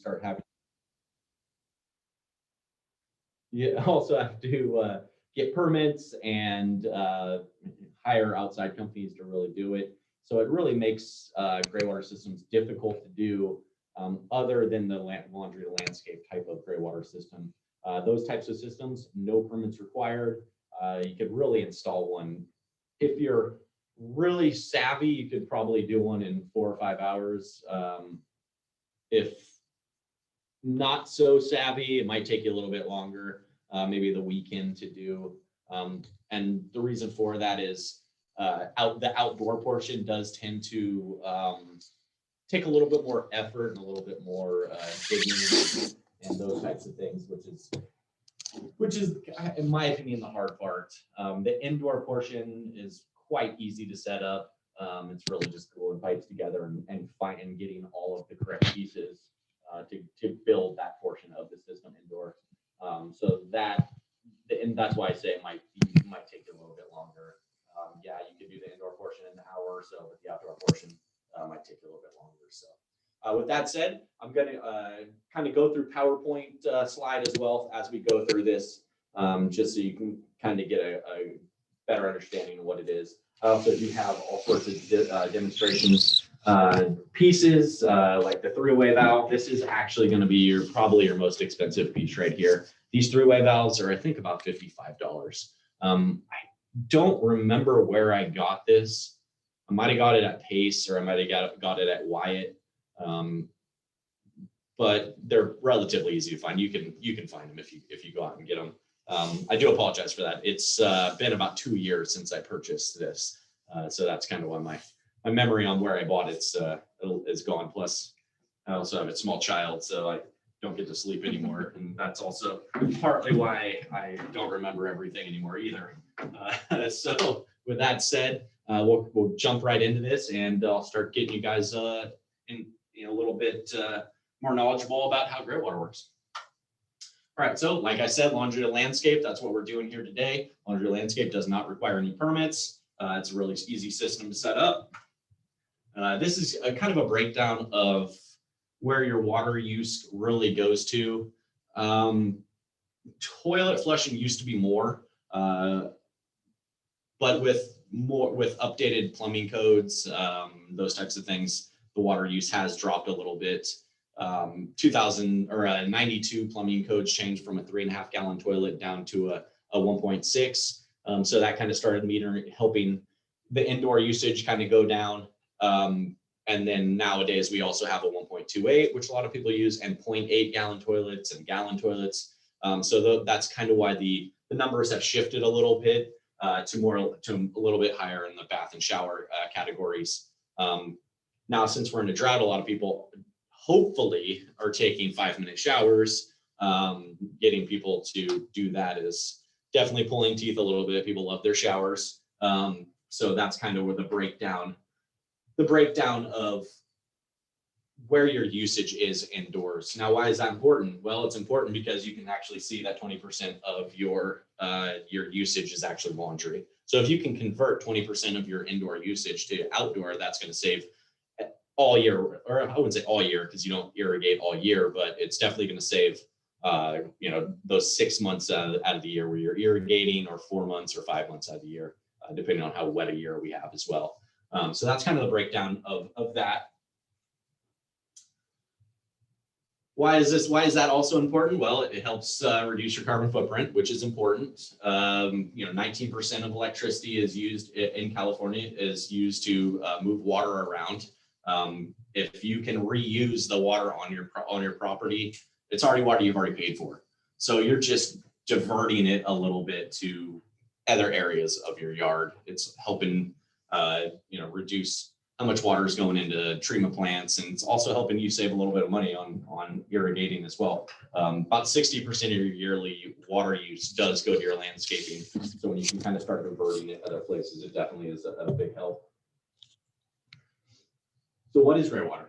start having. You also have to get permits and hire outside companies to really do it. So it really makes gray water systems difficult to do, other than the laundry to landscape type of gray water system. Those types of systems, no permits required. You could really install one. If you're really savvy, you could probably do one in 4 or 5 hours. If not so savvy, it might take you a little bit longer, maybe the weekend to do. And the reason for that is the outdoor portion does tend to take a little bit more effort and a little bit more digging and those types of things, which is, in my opinion, the hard part. The indoor portion is quite easy to set up. It's really just gluing pipes together and getting all of the correct pieces to build that portion of the system indoor. And that's why I say it might take a little bit longer. Yeah, you could do the indoor portion in an hour or so, but the outdoor portion might take a little bit longer. So with that said, I'm going to kind of go through PowerPoint slide as well as we go through this, just so you can kind of get a better understanding of what it is. I also do have all sorts of demonstrations pieces, like the three-way valve. This is actually going to be probably your most expensive piece right here. These three-way valves are, I think, about $55. I don't remember where I got this. I might have got it at Pace, or I might have got it at Wyatt. But they're relatively easy to find. You can find them if you go out and get them. I do apologize for that. It's been about 2 years since I purchased this, so that's kind of why my memory on where I bought it's is gone. Plus, I also have a small child, so I don't get to sleep anymore, and that's also partly why I don't remember everything anymore either. So with that said, we'll jump right into this, and I'll start getting you guys in a little bit more knowledgeable about how Greywater works. All right, so like I said, laundry to landscape, that's what we're doing here today. Laundry to landscape does not require any permits. It's a really easy system to set up. This is a kind of a breakdown of where your water use really goes to. Toilet flushing used to be more, but with updated plumbing codes, those types of things, the water use has dropped a little bit. 92 plumbing codes changed from a 3.5 gallon toilet down to a 1.6. So that kind of started helping the indoor usage kind of go down. And then nowadays we also have a 1.28, which a lot of people use, and 0.8 gallon toilets and gallon toilets. So that's kind of why the numbers have shifted a little bit to a little bit higher in the bath and shower categories. Now, since we're in a drought, a lot of people hopefully are taking 5-minute showers. Getting people to do that is definitely pulling teeth a little bit. People love their showers. So that's kind of where the breakdown of where your usage is indoors. Now, why is that important? Well, it's important because you can actually see that 20% of your usage is actually laundry. So if you can convert 20% of your indoor usage to outdoor, that's going to save all year, or I wouldn't say all year because you don't irrigate all year, but it's definitely going to save those 6 months out of the year where you're irrigating, or 4 months or 5 months out of the year, depending on how wet a year we have as well. So that's kind of the breakdown of that. Why is that also important? Well, it helps reduce your carbon footprint, which is important. 19% of electricity is used in California is used to move water around. If you can reuse the water on your property, it's already water you've already paid for. So you're just diverting it a little bit to other areas of your yard. It's helping reduce how much water is going into treatment plants, and it's also helping you save a little bit of money on irrigating as well. About 60% of your yearly water use does go to your landscaping. So when you can kind of start diverting it other places, it definitely is a big help. So what is Greywater?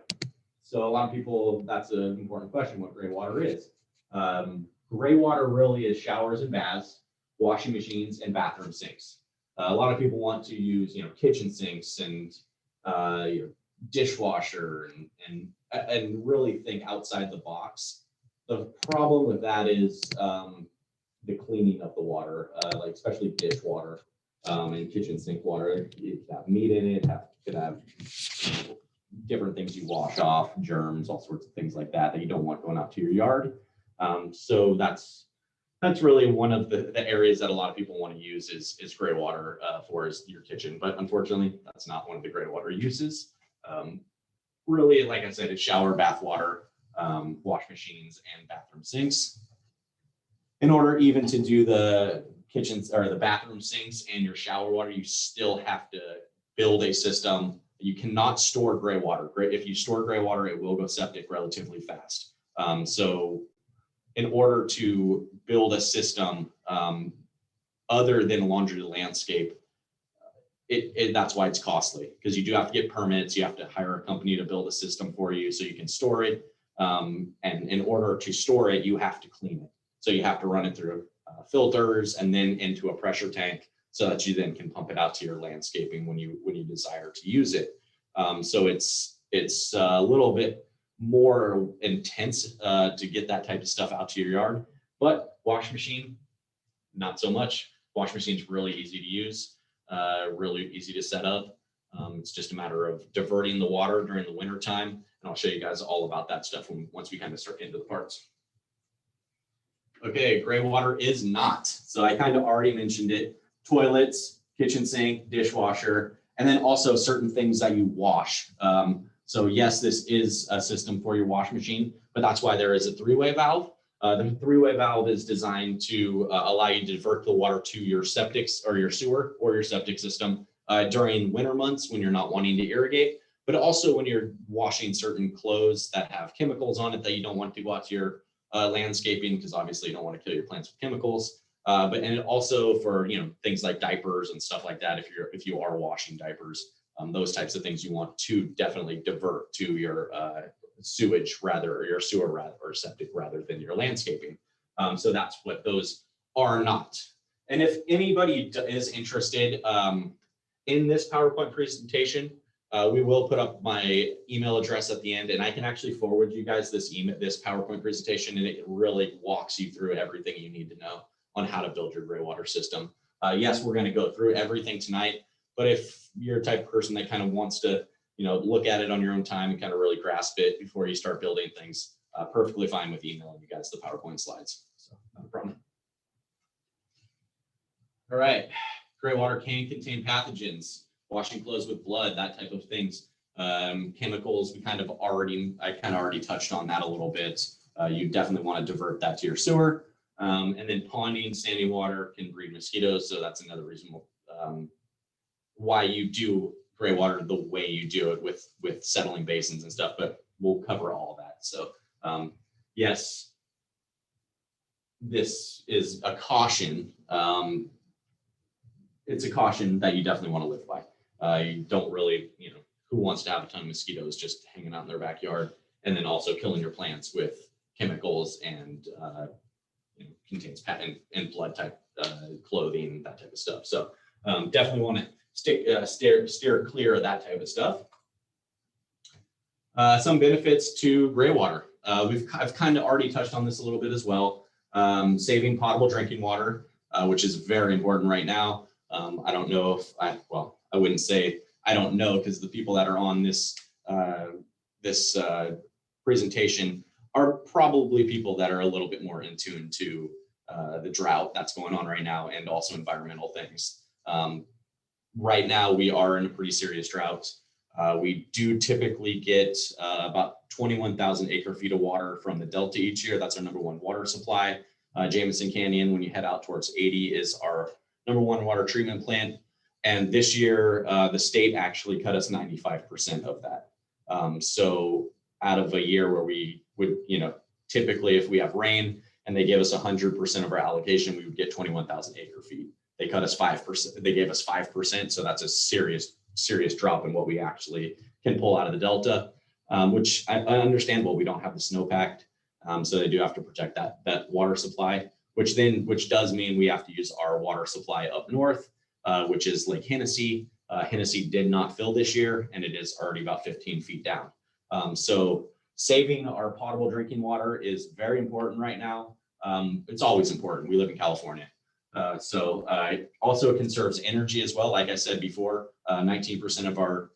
So a lot of people, that's an important question, what Greywater is. Greywater really is showers and baths, washing machines, and bathroom sinks. A lot of people want to use, kitchen sinks and dishwasher and and really think outside the box. The problem with that is the cleaning of the water, like especially dish water and kitchen sink water. It could have meat in it, could have different things you wash off, germs, all sorts of things like that that you don't want going out to your yard. So that's really one of the areas that a lot of people want to use is Greywater for your kitchen. But unfortunately, that's not one of the Greywater uses. Really, like I said, it's shower, bath water, wash machines, and bathroom sinks. In order even to do the kitchens or the bathroom sinks and your shower water, you still have to build a system. You cannot store gray water. If you store gray water, it will go septic relatively fast. So in order to build a system other than laundry to landscape, that's why it's costly, because you do have to get permits. You have to hire a company to build a system for you so you can store it. And in order to store it, you have to clean it. So you have to run it through filters and then into a pressure tank so that you then can pump it out to your landscaping when you desire to use it. So it's a little bit more intense to get that type of stuff out to your yard. But wash machine, not so much. Wash machine's really easy to use, really easy to set up. It's just a matter of diverting the water during the winter time. And I'll show you guys all about that stuff once we kind of start into the parts. Okay, Greywater is not. So I kind of already mentioned it. Toilets, kitchen sink, dishwasher, and then also certain things that you wash. So yes, this is a system for your wash machine, but that's why there is a three-way valve. The three-way valve is designed to allow you to divert the water to your septic or your sewer or your septic system during winter months when you're not wanting to irrigate, but also when you're washing certain clothes that have chemicals on it that you don't want to go out to your landscaping, because obviously you don't want to kill your plants with chemicals. And also for things like diapers and stuff like that. If you are washing diapers, those types of things you want to definitely divert to your sewage or your sewer or septic rather than your landscaping. So that's what those are not. And if anybody is interested in this PowerPoint presentation, we will put up my email address at the end, and I can actually forward you guys this PowerPoint presentation, and it really walks you through everything you need to know on how to build your Greywater system. Yes, we're going to go through everything tonight, but if you're a type of person that kind of wants to, look at it on your own time and kind of really grasp it before you start building things, perfectly fine with emailing you guys the PowerPoint slides. So not a problem. All right, Greywater can contain pathogens, washing clothes with blood, that type of things. Chemicals, I kind of already touched on that a little bit. You definitely want to divert that to your sewer. And then ponding, standing water can breed mosquitoes. So that's another reason why you do Greywater the way you do it with settling basins and stuff, but we'll cover all of that. So yes, this is a caution. It's a caution that you definitely want to live by. You don't really, who wants to have a ton of mosquitoes just hanging out in their backyard, and then also killing your plants with chemicals and contains and blood type clothing, that type of stuff. So definitely want to steer clear of that type of stuff. Some benefits to Greywater. I've kind of already touched on this a little bit as well. Saving potable drinking water, which is very important right now. I don't know if I wouldn't say I don't know, because the people that are on this presentation are probably people that are a little bit more in tune to the drought that's going on right now, and also environmental things. Right now, we are in a pretty serious drought. We do typically get about 21,000 acre feet of water from the Delta each year. That's our #1 water supply. Jameson Canyon, when you head out towards 80, is our #1 water treatment plant. And this year, the state actually cut us 95% of that. So out of a year where we would, typically if we have rain and they give us 100% of our allocation, we would get 21,000 acre feet. They cut us 5%. They gave us 5%. So that's a serious drop in what we actually can pull out of the Delta, which I understand. Well, we don't have the snowpack. So they do have to protect that water supply, which does mean we have to use our water supply up north, which is Lake Hennessy. Hennessy did not fill this year, and it is already about 15 feet down. So saving our potable drinking water is very important right now. It's always important. We live in California. So it also conserves energy as well. Like I said before, 19% of our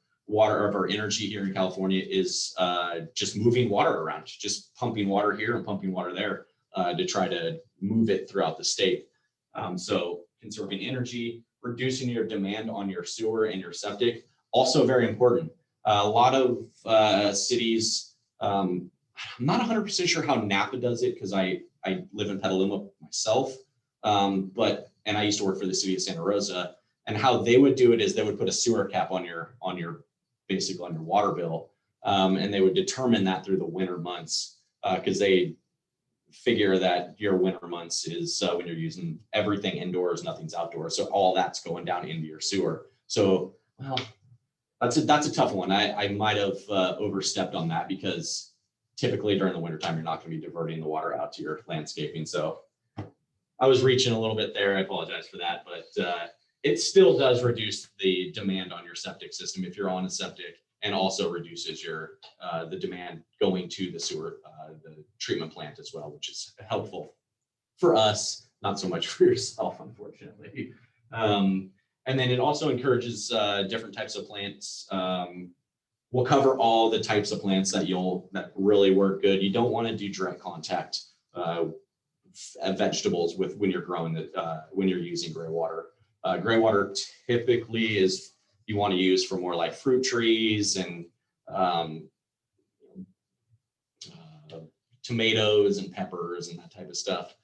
energy here in California is just moving water around, just pumping water here and pumping water there to try to move it throughout the state. So conserving energy, reducing your demand on your sewer and your septic, also very important. A lot of cities, I'm not 100% sure how Napa does it because I live in Petaluma myself, and I used to work for the city of Santa Rosa, and how they would do it is they would put a sewer cap on your basically on your water bill, and they would determine that through the winter months because they figure that your winter months is when you're using everything indoors, nothing's outdoors, so all that's going down into your sewer. So, well, that's a tough one. I might have overstepped on that because typically during the wintertime, you're not going to be diverting the water out to your landscaping. So I was reaching a little bit there. I apologize for that, but it still does reduce the demand on your septic system if you're on a septic, and also reduces your the demand going to the sewer, the treatment plant as well, which is helpful for us, not so much for yourself, unfortunately. And then it also encourages different types of plants. We'll cover all the types of plants that really work good. You don't want to do direct contact vegetables when you're growing when you're using gray water. Gray water typically is you want to use for more like fruit trees and tomatoes and peppers and that type of stuff.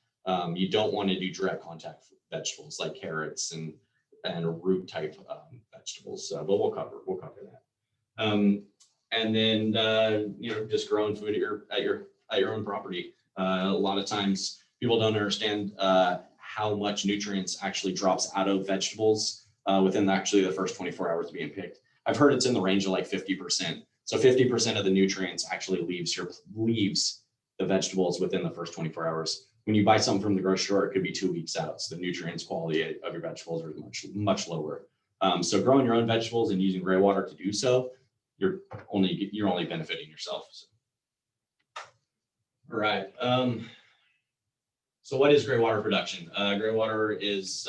You don't want to do direct contact vegetables like carrots and root type vegetables. But we'll cover that. And then just growing food at your own property. A lot of times people don't understand how much nutrients actually drops out of vegetables within actually the first 24 hours of being picked. I've heard it's in the range of like 50%. So 50% of the nutrients actually leaves the vegetables within the first 24 hours. When you buy something from the grocery store, it could be 2 weeks out. So the nutrients quality of your vegetables are much lower. So growing your own vegetables and using gray water to do so, you're only benefiting yourself. So. All right. So what is gray water production? Gray water is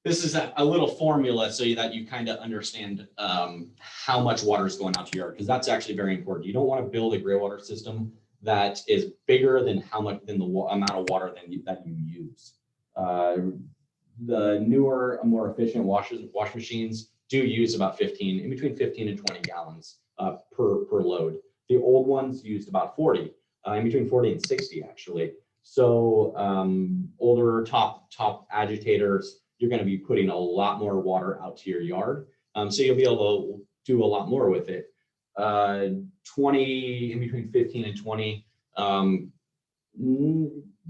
this is a little formula so that you kind of understand how much water is going out to your yard, because that's actually very important. You don't want to build a gray water system that is bigger than the amount of water that you use. The newer, more efficient wash machines do use about in between 15 and 20 gallons per load. The old ones used about 40, in between 40 and 60 actually. So older top agitators, you're going to be putting a lot more water out to your yard. So you'll be able to do a lot more with it. 20, in between 15 and 20,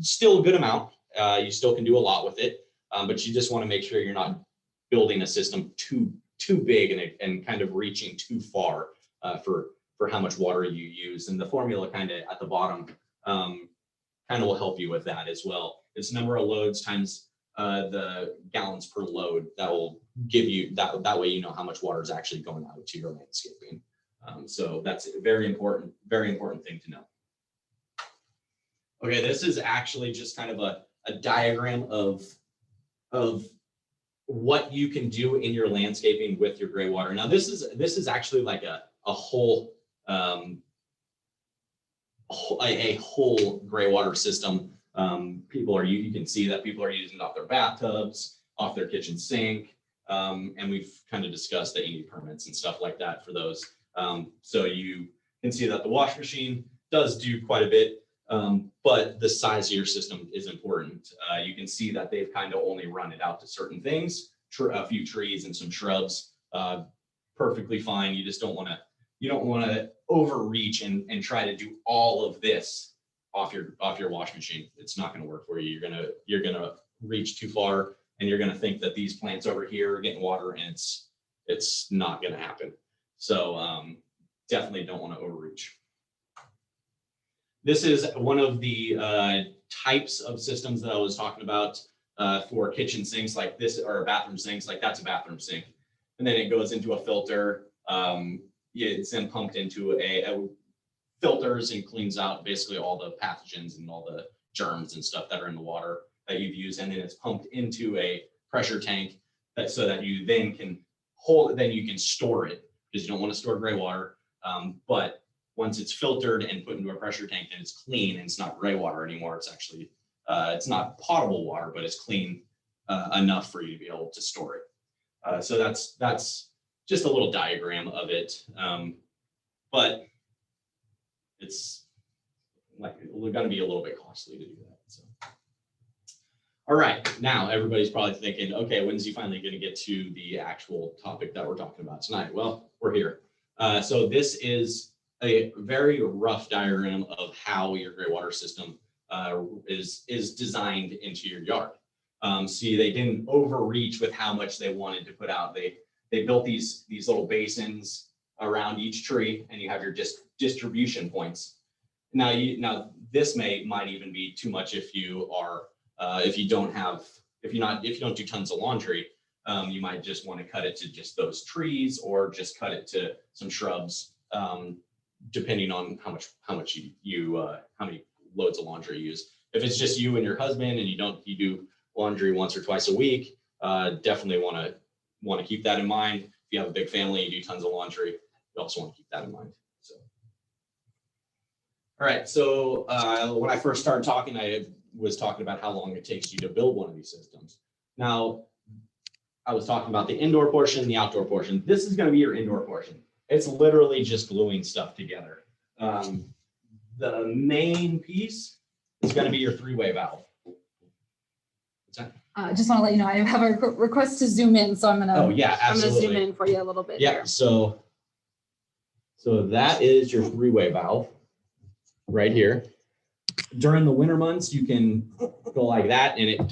still a good amount. You still can do a lot with it, but you just want to make sure you're not building a system too big and kind of reaching too far for how much water you use. And the formula kind of at the bottom kind of will help you with that as well. It's number of loads times the gallons per load. That will give you that way you know how much water is actually going out to your landscaping. So that's a very important thing to know. Okay, this is actually just kind of a diagram of what you can do in your landscaping with your gray water. Now this is actually like a whole gray water system. You can see that people are using it off their bathtubs, off their kitchen sink, and we've kind of discussed that you need permits and stuff like that for those. So you can see that the wash machine does do quite a bit, but the size of your system is important. You can see that they've kind of only run it out to certain things, a few trees and some shrubs, perfectly fine. You just don't want to overreach and try to do all of this off your wash machine. It's not going to work for you. You're gonna reach too far, and you're gonna think that these plants over here are getting water, and it's not going to happen. So definitely don't want to overreach. This is one of the types of systems that I was talking about for kitchen sinks like this, or bathroom sinks. Like that's a bathroom sink, and then it goes into a filter. It's then pumped into a filters and cleans out basically all the pathogens and all the germs and stuff that are in the water that you've used, and then it's pumped into a pressure tank so that you then can you can store it, because you don't want to store gray water. But once it's filtered and put into a pressure tank, then it's clean and it's not gray water anymore. It's actually, it's not potable water, but it's clean enough for you to be able to store it. So that's just a little diagram of it. But it's like, we're going to be a little bit costly to do that. So. All right, now everybody's probably thinking, okay, when's he finally going to get to the actual topic that we're talking about tonight? Well, we're here. So this is a very rough diagram of how your gray water system is designed into your yard. See, they didn't overreach with how much they wanted to put out. They built these little basins around each tree, and you have your distribution points. Now this might even be too much if you are if you don't do tons of laundry. You might just want to cut it to just those trees, or just cut it to some shrubs, depending on how many loads of laundry you use. If it's just you and your husband and you do laundry once or twice a week, definitely want to keep that in mind. If you have a big family, you do tons of laundry, you also want to keep that in mind. So, all right. So when I first started talking, I was talking about how long it takes you to build one of these systems. Now, I was talking about the indoor portion, the outdoor portion. This is going to be your indoor portion. It's literally just gluing stuff together. The main piece is going to be your three-way valve. What's that? Just want to let you know, I have a request to zoom in, so I'm gonna. Oh yeah, absolutely. I'm gonna zoom in for you a little bit. Yeah. Here. So that is your three-way valve right here. During the winter months, you can go like that, and it would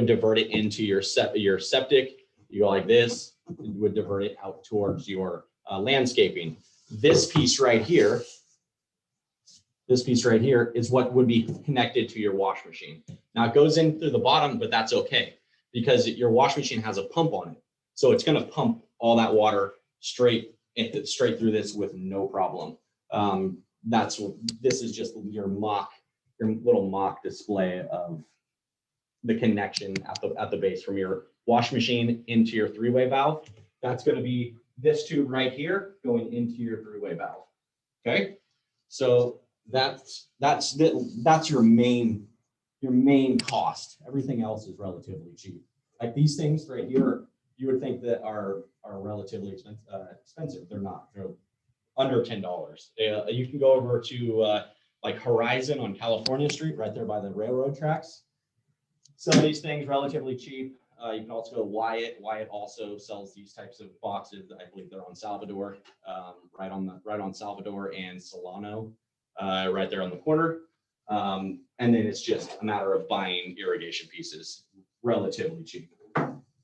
divert it into your septic. You go like this, it would divert it out towards your landscaping. This piece right here is what would be connected to your wash machine. Now it goes in through the bottom, but that's okay, because your wash machine has a pump on it. So it's going to pump all that water straight through this with no problem. This is just your little mock display of the connection at the base from your wash machine into your three-way valve. That's going to be this tube right here going into your three-way valve. Okay, so that's your main cost. Everything else is relatively cheap. Like these things right here, you would think that are relatively expensive. They're not. They're under $10. You can go over to like Horizon on California Street, right there by the railroad tracks. Some of these things relatively cheap. You can also go to Wyatt. Wyatt also sells these types of boxes. I believe they're on Salvador, right on Salvador and Solano, right there on the corner. And then it's just a matter of buying irrigation pieces, relatively cheap.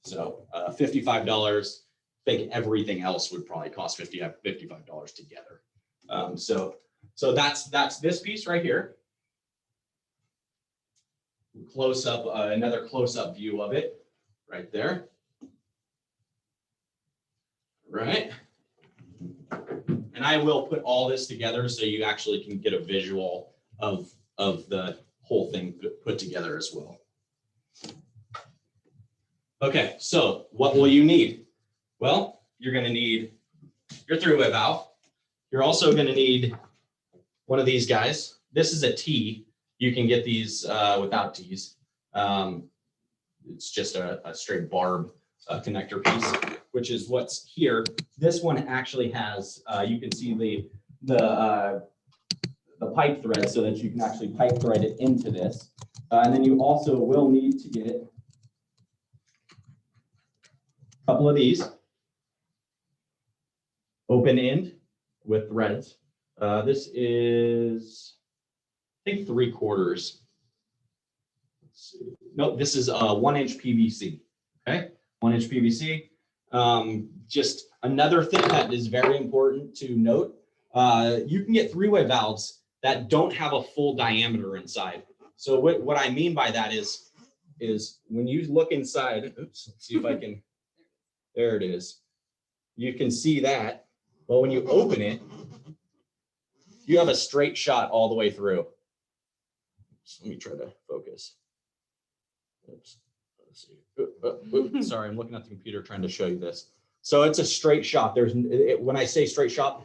So $55. I think everything else would probably cost $55 together. So that's this piece right here. Close up, another close-up view of it right there. Right. And I will put all this together so you actually can get a visual of the whole thing put together as well. Okay, so what will you need? Well, you're going to need your three-way valve. You're also going to need one of these guys. This is a T. You can get these without T's. It's just a straight barb connector piece, which is what's here. This one actually has, you can see the pipe thread so that you can actually pipe thread it into this. And then you also will need to get a couple of these open end with threads. This is, I think, 3/4. Let's see. Nope, this is 1-inch PVC. Okay, 1-inch PVC. Just another thing that is very important to note, you can get three-way valves that don't have a full diameter inside. So what I mean by that is when you look inside, oops, let's see if I can, there it is. You can see that. Well, when you open it, you have a straight shot all the way through. So let me try to focus. Oops. Let's see. Sorry, I'm looking at the computer trying to show you this. So it's a straight shot. When I say straight shot,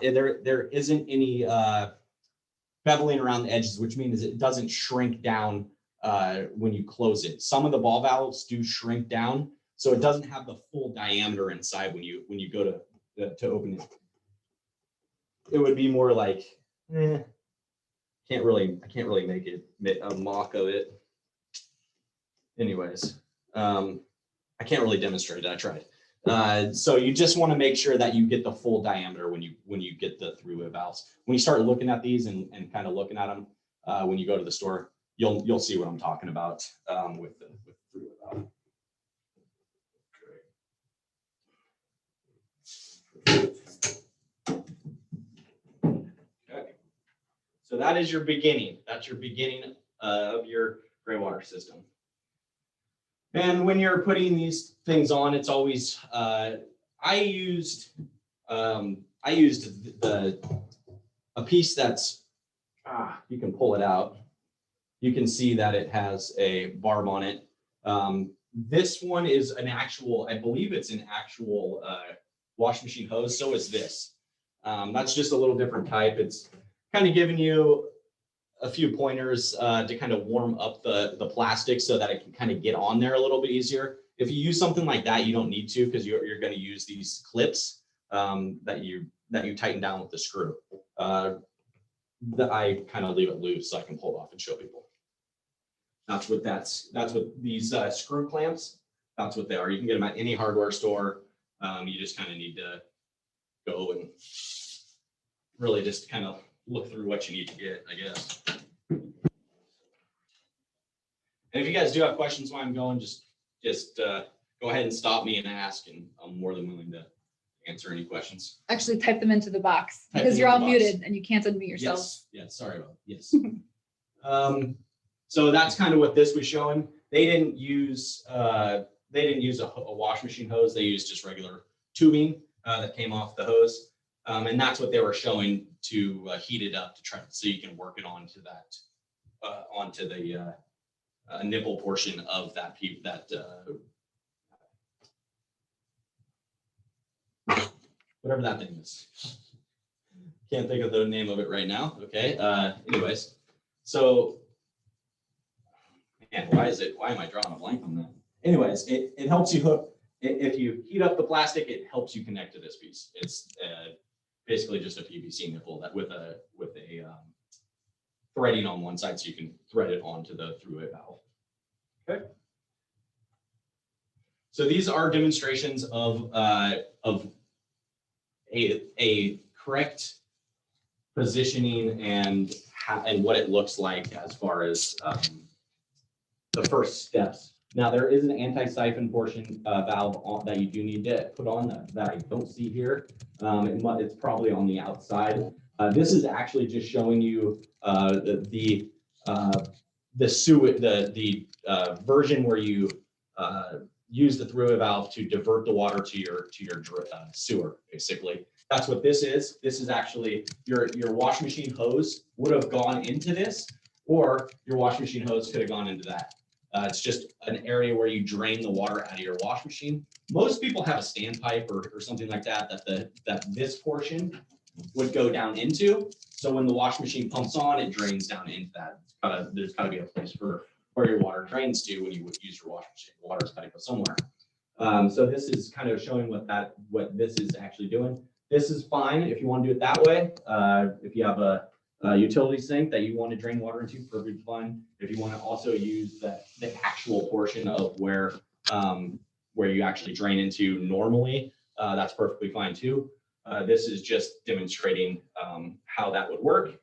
there isn't any beveling around the edges, which means it doesn't shrink down when you close it. Some of the ball valves do shrink down, so it doesn't have the full diameter inside when you go to open it. It would be more like, I can't really make a mock of it. Anyways, I can't really demonstrate it. I tried. So you just want to make sure that you get the full diameter when you get the throughway valves. When you start looking at these and kind of looking at them when you go to the store, you'll see what I'm talking about with the throughway valve. Okay. So that is your beginning. That's your beginning of your Greywater system. And when you're putting these things on, it's always I used a piece that's you can pull it out. You can see that it has a barb on it. This one is an actual, I believe it's an actual wash machine hose. So is this. That's just a little different type. It's kind of giving you a few pointers to kind of warm up the plastic so that it can kind of get on there a little bit easier. If you use something like that, you don't need to, because you're going to use these clips that you tighten down with the screw. I kind of leave it loose so I can pull it off and show people. That's what these screw clamps, that's what they are. You can get them at any hardware store. You just kind of need to go and really just kind of look through what you need to get, I guess. And if you guys do have questions while I'm going, just go ahead and stop me and ask, and I'm more than willing to answer any questions. Actually type them into the box because you're all muted and you can't unmute yourself. Yes, sorry about that. Yes. So that's kind of what this was showing. They didn't use a wash machine hose. They used just regular tubing that came off the hose. And that's what they were showing to heat it up to try so you can work it onto that onto the nipple portion of that whatever that thing is. Can't think of the name of it right now. Okay. Anyways, so man, why am I drawing a blank on that? Anyways, it helps you hook. If you heat up the plastic, it helps you connect to this piece. It's basically just a PVC nipple that with a threading on one side, so you can thread it onto the throughway valve. Okay. So these are demonstrations of a correct positioning and what it looks like as far as the first steps. Now there is an anti-siphon portion valve that you do need to put on that I don't see here. It's probably on the outside. This is actually just showing you the version where you use the throughway valve to divert the water to your sewer, basically. That's what this is. This is actually your wash machine hose would have gone into this, or your wash machine hose could have gone into that. It's just an area where you drain the water out of your wash machine. Most people have a standpipe or something like that that this portion would go down into. So when the wash machine pumps on, it drains down into that. There's got to be a place for where your water drains to when you would use your wash machine. Water's got to go somewhere. So this is kind of showing what this is actually doing. This is fine if you want to do it that way. If you have a utility sink that you want to drain water into, perfectly fine. If you want to also use the actual portion of where you actually drain into normally, that's perfectly fine too. This is just demonstrating how that would work.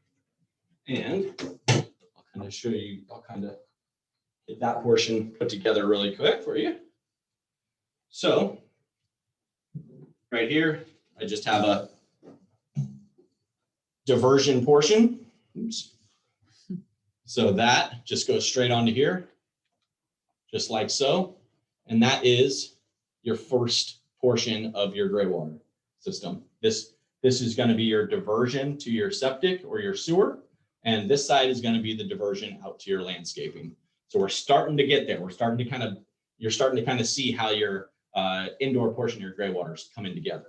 And I'll kind of show you, I'll kind of get that portion put together really quick for you. So right here, I just have a diversion portion. Oops. So that just goes straight onto here, just like so. And that is your first portion of your Greywater system. This This is going to be your diversion to your septic or your sewer. And this side is going to be the diversion out to your landscaping. So we're starting to get there. We're starting to kind of, you're starting to kind of see how your indoor portion of your gray water is coming together.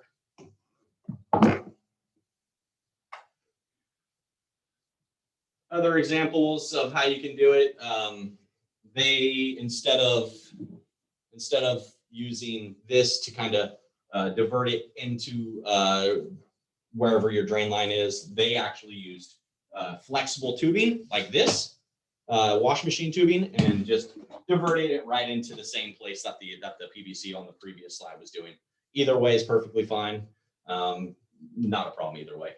Other examples of how you can do it. They, instead of using this to kind of divert it into wherever your drain line is, they actually used flexible tubing like this, wash machine tubing, and just diverted it right into the same place that the PVC on the previous slide was doing. Either way is perfectly fine. Not a problem either way.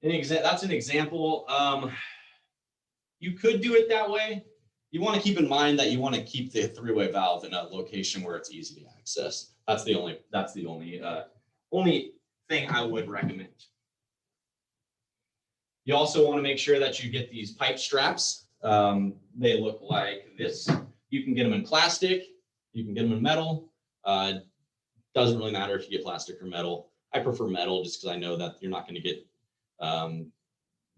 That's an example. You could do it that way. You want to keep in mind that you want to keep the three-way valve in a location where it's easy to access. That's the only thing I would recommend. You also want to make sure that you get these pipe straps. They look like this. You can get them in plastic. You can get them in metal. Doesn't really matter if you get plastic or metal. I prefer metal just because I know that you're not going to get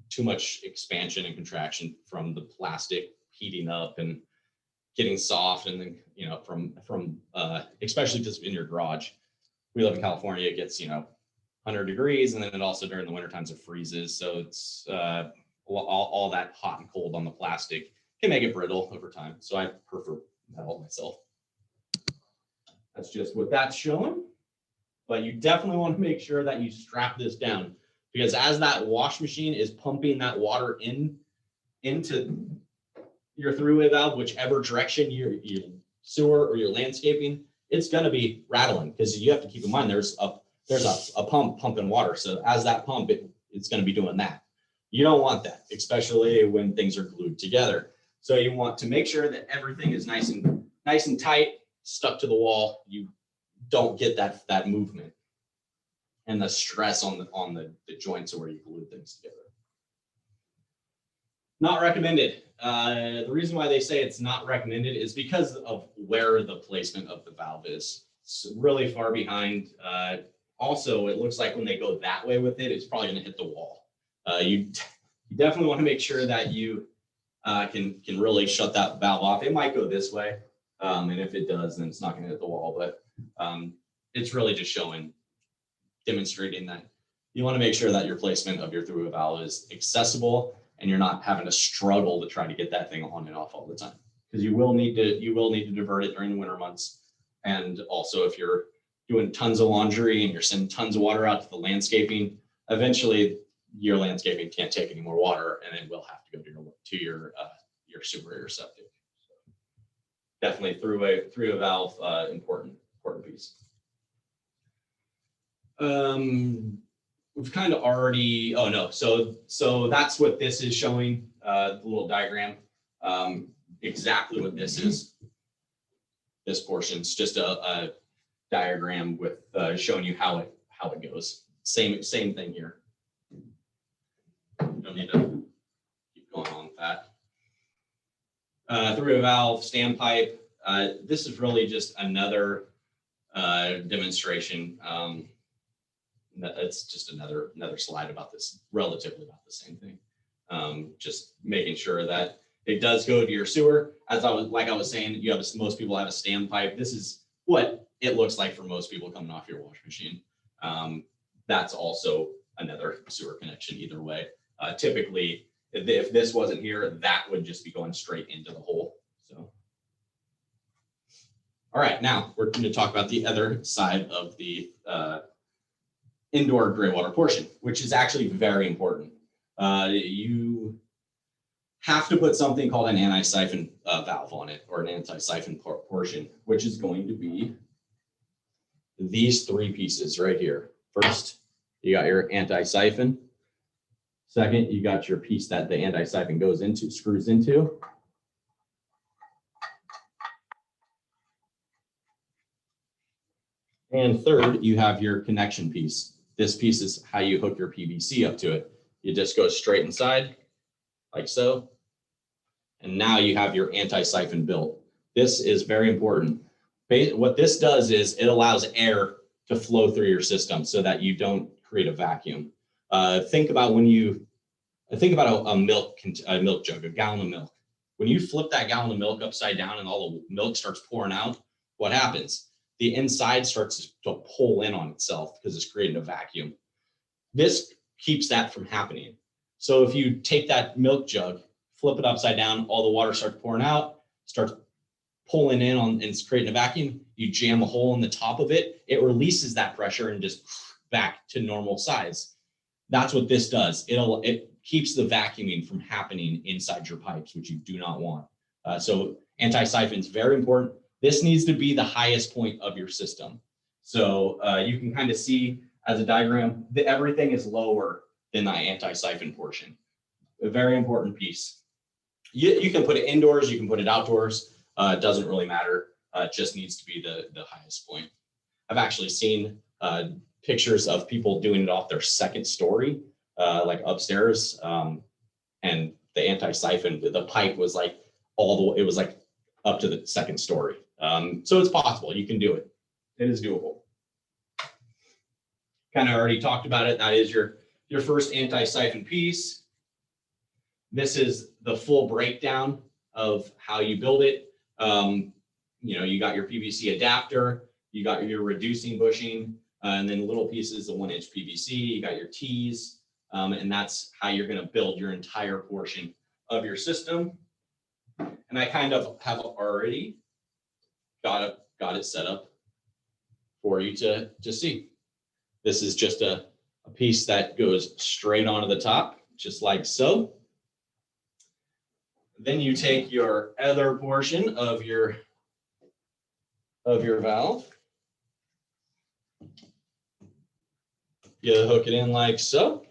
too much expansion and contraction from the plastic heating up and getting soft, and then from especially just in your garage. We live in California, it gets 100 degrees, and then it also during the winter times it freezes, so it's all that hot and cold on the plastic can make it brittle over time. So I prefer metal myself. That's just what that's showing. But you definitely want to make sure that you strap this down, because as that wash machine is pumping that water into your three-way valve, whichever direction your sewer or your landscaping, it's going to be rattling, because you have to keep in mind there's a pump pumping water. So as that pump, it's going to be doing that. You don't want that, especially when things are glued together. So you want to make sure that everything is nice and tight, stuck to the wall. You don't get that movement and the stress on the joints where you glue things together. Not recommended. The reason why they say it's not recommended is because of where the placement of the valve is. It's really far behind. Also, it looks like when they go that way with it, it's probably going to hit the wall. You definitely want to make sure that you can really shut that valve off. It might go this way, and if it does, then it's not going to hit the wall. But it's really just demonstrating that you want to make sure that your placement of your through valve is accessible, and you're not having to struggle to try to get that thing on and off all the time, because you will need to divert it during the winter months. And also, if you're doing tons of laundry and you're sending tons of water out to the landscaping, eventually your landscaping can't take any more water, and it will have to go to your sewer or septic. So definitely through a valve, important piece. We've kind of already, so that's what this is showing, the little diagram, exactly what this is. This portion is just a diagram with showing you how it goes. Same thing here. Don't need to keep going on with that. Through a valve, standpipe. This is really just another demonstration. It's just another slide about this, relatively about the same thing. Just making sure that it does go to your sewer. As I was saying, most people have a standpipe. This is what it looks like for most people coming off your wash machine. That's also another sewer connection either way. Typically, if this wasn't here, that would just be going straight into the hole. So, all right, now we're going to talk about the other side of the indoor gray water portion, which is actually very important. You have to put something called an anti-siphon valve on it, or an anti-siphon portion, which is going to be these three pieces right here. First, you got your anti-siphon. Second, you got your piece that the anti-siphon screws into. And third, you have your connection piece. This piece is how you hook your PVC up to it. You just go straight inside, like so. And now you have your anti-siphon built. This is very important. What this does is it allows air to flow through your system so that you don't create a vacuum. Think about when you think about a milk jug, a gallon of milk. When you flip that gallon of milk upside down and all the milk starts pouring out, what happens? The inside starts to pull in on itself because it's creating a vacuum. This keeps that from happening. So if you take that milk jug, flip it upside down, all the water starts pouring out, starts pulling in on, and it's creating a vacuum. You jam a hole in the top of it, it releases that pressure and just back to normal size. That's what this does. It keeps the vacuuming from happening inside your pipes, which you do not want. So anti-siphon is very important. This needs to be the highest point of your system. So you can kind of see as a diagram that everything is lower than the anti-siphon portion. A very important piece. You can put it indoors, you can put it outdoors. It doesn't really matter. It just needs to be the highest point. I've actually seen pictures of people doing it off their second story, like upstairs, and the anti-siphon, the pipe was like it was like up to the second story. So it's possible, you can do it. It is doable. Kind of already talked about it. That is your first anti-siphon piece. This is the full breakdown of how you build it. You got your PVC adapter, you got your reducing bushing, and then little pieces of 1-inch PVC, you got your T's, and that's how you're going to build your entire portion of your system. And I kind of have already got it set up for you to see. This is just a piece that goes straight onto the top, just like so. Then you take your other portion of your valve. You hook it in like so.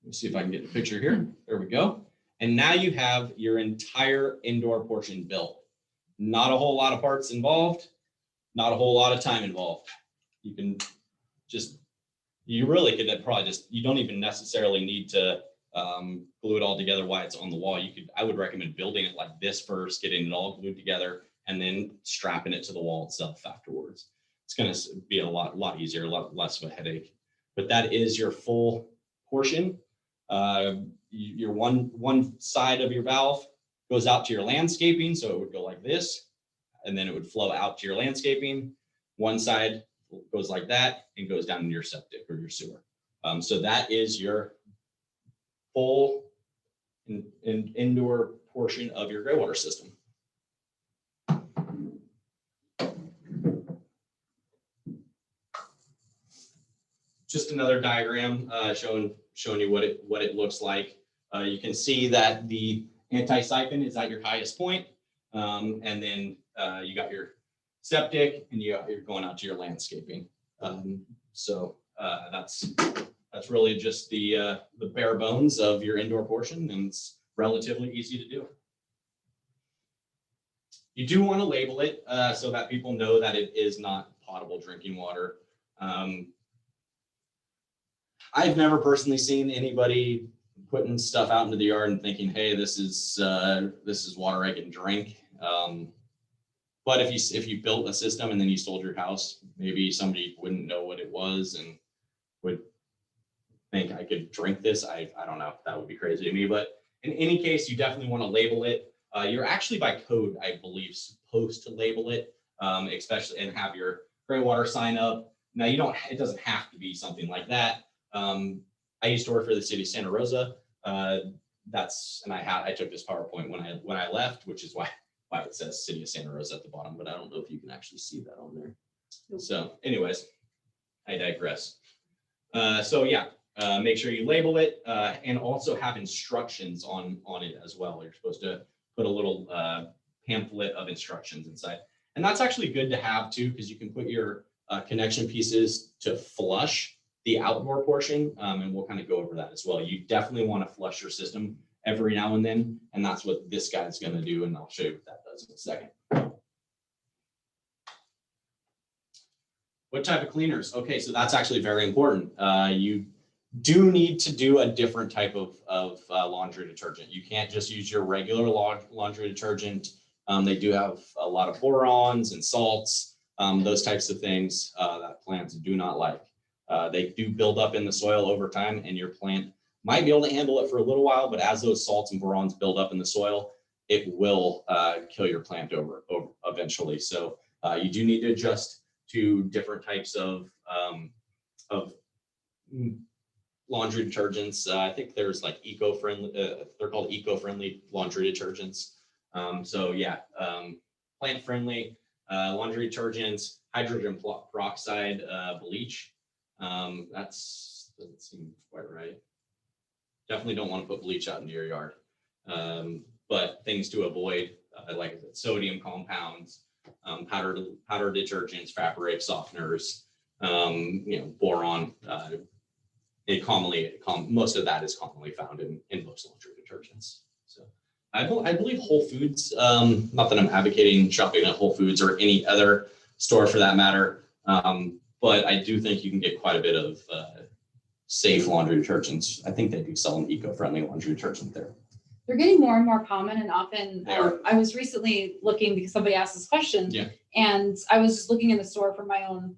Let me see if I can get the picture here. There we go. And now you have your entire indoor portion built. Not a whole lot of parts involved, not a whole lot of time involved. You really could probably you don't even necessarily need to glue it all together while it's on the wall. I would recommend building it like this first, getting it all glued together, and then strapping it to the wall itself afterwards. It's going to be a lot easier, a lot less of a headache. But that is your full portion. Your one side of your valve goes out to your landscaping, so it would go like this, and then it would flow out to your landscaping. One side goes like that and goes down into your septic or your sewer. So that is your full indoor portion of your Greywater system. Just another diagram showing you what it looks like. You can see that the anti-siphon is at your highest point, and then you got your septic, and you're going out to your landscaping. So that's really just the bare bones of your indoor portion, and it's relatively easy to do. You do want to label it so that people know that it is not potable drinking water. I've never personally seen anybody putting stuff out into the yard and thinking, hey, this is water I can drink. But if you built a system and then you sold your house, maybe somebody wouldn't know what it was and would think I could drink this. I don't know. That would be crazy to me. But in any case, you definitely want to label it. You're actually by code, I believe, supposed to label it, especially and have your Greywater sign up. Now it doesn't have to be something like that. I used to work for the city of Santa Rosa. I took this PowerPoint when I left, which is why it says City of Santa Rosa at the bottom, but I don't know if you can actually see that on there. So anyways, I digress. Make sure you label it and also have instructions on it as well. You're supposed to put a little pamphlet of instructions inside. And that's actually good to have too, because you can put your connection pieces to flush the outdoor portion, and we'll kind of go over that as well. You definitely want to flush your system every now and then, and that's what this guy's going to do, and I'll show you what that does in a second. What type of cleaners? Okay, so that's actually very important. You do need to do a different type of laundry detergent. You can't just use your regular laundry detergent. They do have a lot of borons and salts. those types of things that plants do not like. They do build up in the soil over time, and your plant might be able to handle it for a little while, but as those salts and borons build up in the soil, it will kill your plant over eventually. So you do need to adjust to different types of laundry detergents. I think there's like eco-friendly, they're called eco-friendly laundry detergents. So yeah, plant-friendly laundry detergents, hydrogen peroxide bleach. That's doesn't seem quite right. Definitely don't want to put bleach out into your yard. But things to avoid, like I said, sodium compounds, powder detergents, fabric softeners, boron. Most of that is commonly found in most laundry detergents. So I believe Whole Foods, not that I'm advocating shopping at Whole Foods or any other store for that matter, but I do think you can get quite a bit of safe laundry detergents. I think they do sell an eco-friendly laundry detergent there. They're getting more and more common, and often They are. I was recently looking because somebody asked this question, Yeah. and I was just looking in the store for my own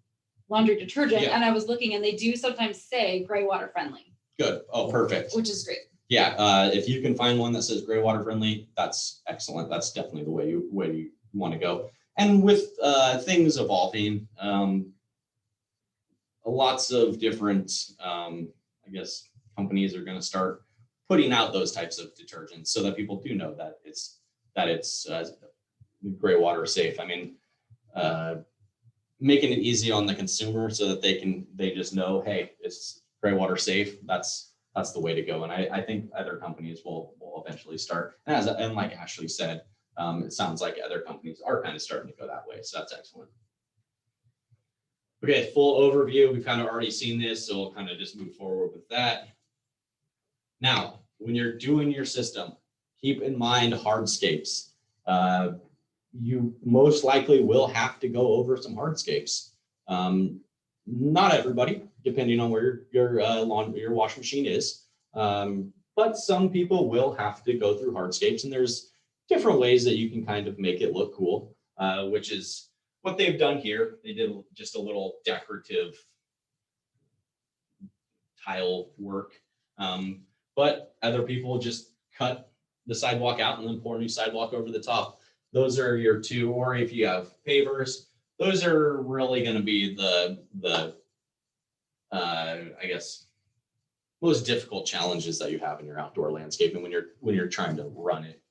laundry detergent, Yeah. and I was looking, and they do sometimes say Greywater friendly, Good. Oh, perfect. which is great. Yeah. If you can find one that says Greywater friendly, that's excellent. That's definitely the way you want to go. And with things evolving, lots of different, I guess, companies are going to start putting out those types of detergents so that people do know that it's Greywater safe. I mean, making it easy on the consumer so that they just know, hey, it's Greywater safe. That's the way to go. And I think other companies will eventually start. And like Ashley said, it sounds like other companies are kind of starting to go that way. So that's excellent. Okay, full overview. We've kind of already seen this, so we'll kind of just move forward with that. Now, when you're doing your system, keep in mind hardscapes. You most likely will have to go over some hardscapes. Not everybody, depending on where your washing machine is, but some people will have to go through hardscapes, and there's different ways that you can kind of make it look cool, which is what they've done here. They did just a little decorative tile work, but other people just cut the sidewalk out and then pour a new sidewalk over the top. Those are your two, or if you have pavers, those are really going to be the I guess most difficult challenges that you have in your outdoor landscaping when you're trying to run it.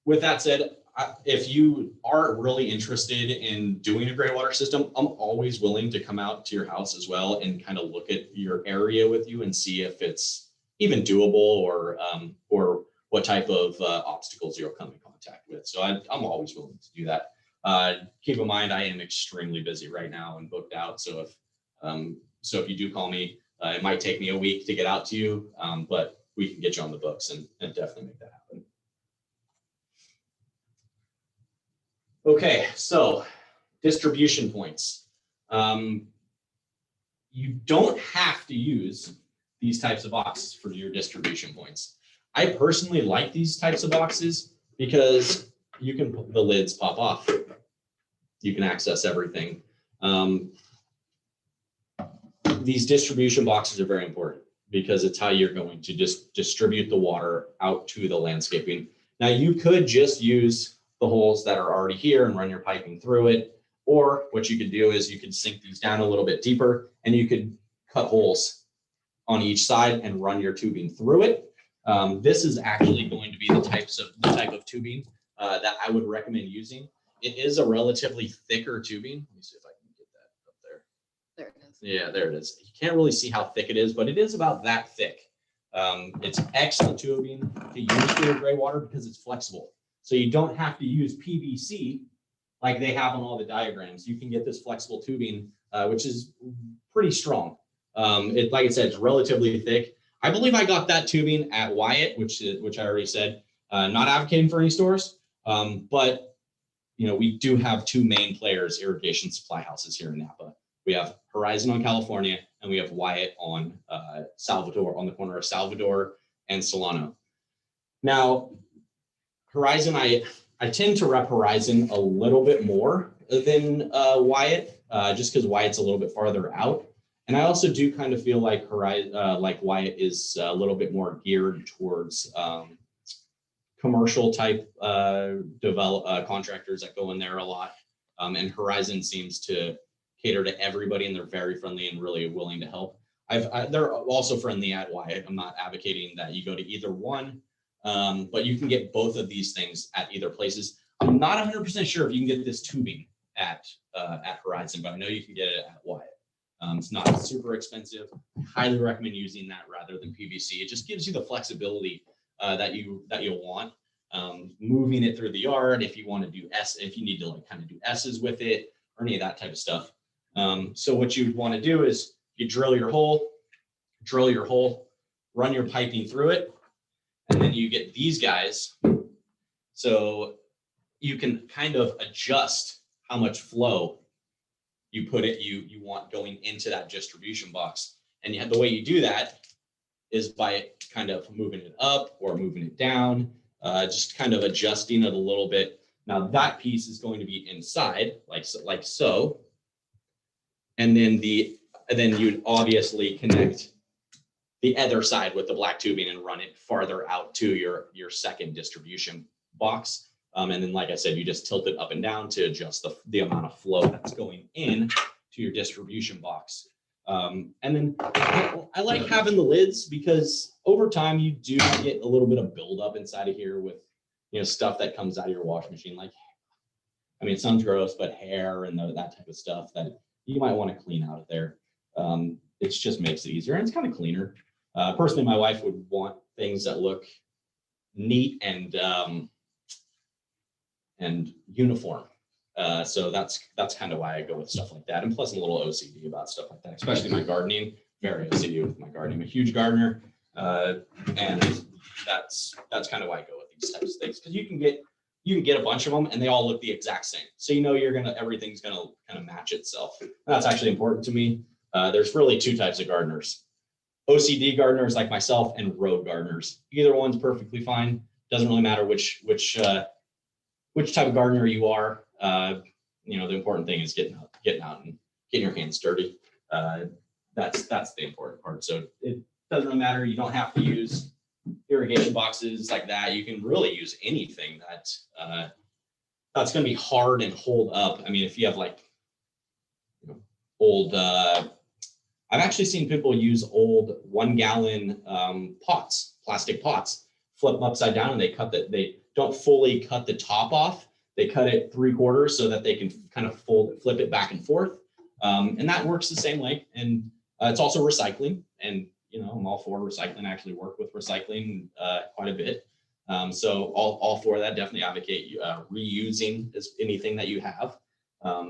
With that said, if you are really interested in doing a Greywater system, I'm always willing to come out to your house as well and kind of look at your area with you and see if it's even doable or what type of obstacles you'll come in contact with. So I'm always willing to do that. Keep in mind, I am extremely busy right now and booked out. So if you do call me, it might take me a week to get out to you, but we can get you on the books and definitely make that happen. Okay, so distribution points. You don't have to use these types of boxes for your distribution points. I personally like these types of boxes because you can put the lids pop off. You can access everything. These distribution boxes are very important because it's how you're going to just distribute the water out to the landscaping. Now you could just use the holes that are already here and run your piping through it. Or what you could do is you could sink these down a little bit deeper and you could cut holes on each side and run your tubing through it. This is actually going to be the type of tubing that I would recommend using. It is a relatively thicker tubing. Let me see if I can get that up there. There it is. Yeah, there it is. You can't really see how thick it is, but it is about that thick. It's excellent tubing to use for your Greywater because it's flexible. So you don't have to use PVC like they have on all the diagrams. You can get this flexible tubing, which is pretty strong. Like I said, it's relatively thick. I believe I got that tubing at Wyatt, which I already said. Not advocating for any stores, but we do have two main players, irrigation supply houses here in Napa. We have Horizon on California, and we have Wyatt on Salvador, on the corner of Salvador and Solano. Now, Horizon, I I tend to rep Horizon a little bit more than Wyatt, just because Wyatt's a little bit farther out. And I also do kind of feel like Wyatt is a little bit more geared towards commercial type contractors that go in there a lot. And Horizon seems to cater to everybody, and they're very friendly and really willing to help. They're also friendly at Wyatt. I'm not advocating that you go to either one, but you can get both of these things at either places. I'm not 100% sure if you can get this tubing at Horizon, but I know you can get it at Wyatt. It's not super expensive. I highly recommend using that rather than PVC. It just gives you the flexibility that you'll want. Moving it through the yard, if you want to do if you need to like kind of do S's with it or any of that type of stuff. So what you'd want to do is you drill your hole, run your piping through it, and then you get these guys. So you can kind of adjust how much flow you want going into that distribution box. And the way you do that is by kind of moving it up or moving it down, just kind of adjusting it a little bit. Now that piece is going to be inside, like so. And then you'd obviously connect the other side with the black tubing and run it farther out to your second distribution box. And then, like I said, you just tilt it up and down to adjust the amount of flow that's going in to your distribution box. And then I like having the lids because over time you do get a little bit of buildup inside of here with, stuff that comes out of your washing machine. Like, I mean, it sounds gross, but hair and that type of stuff that you might want to clean out of there. It just makes it easier and it's kind of cleaner. Personally, my wife would want things that look neat and uniform. So that's kind of why I go with stuff like that. And plus I'm a little OCD about stuff like that, especially my gardening, very OCD with my gardening. I'm a huge gardener. And that's kind of why I go with these types of things. Because you can get a bunch of them and they all look the exact same. So everything's gonna kind of match itself. And that's actually important to me. There's really two types of gardeners. OCD gardeners like myself and road gardeners. Either one's perfectly fine. Doesn't really matter which type of gardener you are. The important thing is getting out and getting your hands dirty. That's the important part. So it doesn't really matter. You don't have to use irrigation boxes like that. You can really use anything that's going to be hard and hold up. I mean, if you have like old, I've actually seen people use old 1 gallon pots, plastic pots, flip them upside down, and they don't fully cut the top off. They cut it 3/4 so that they can kind of flip it back and forth. And that works the same way. And it's also recycling. And, I'm all for recycling. I actually work with recycling quite a bit. So all for that, definitely advocate reusing anything that you have.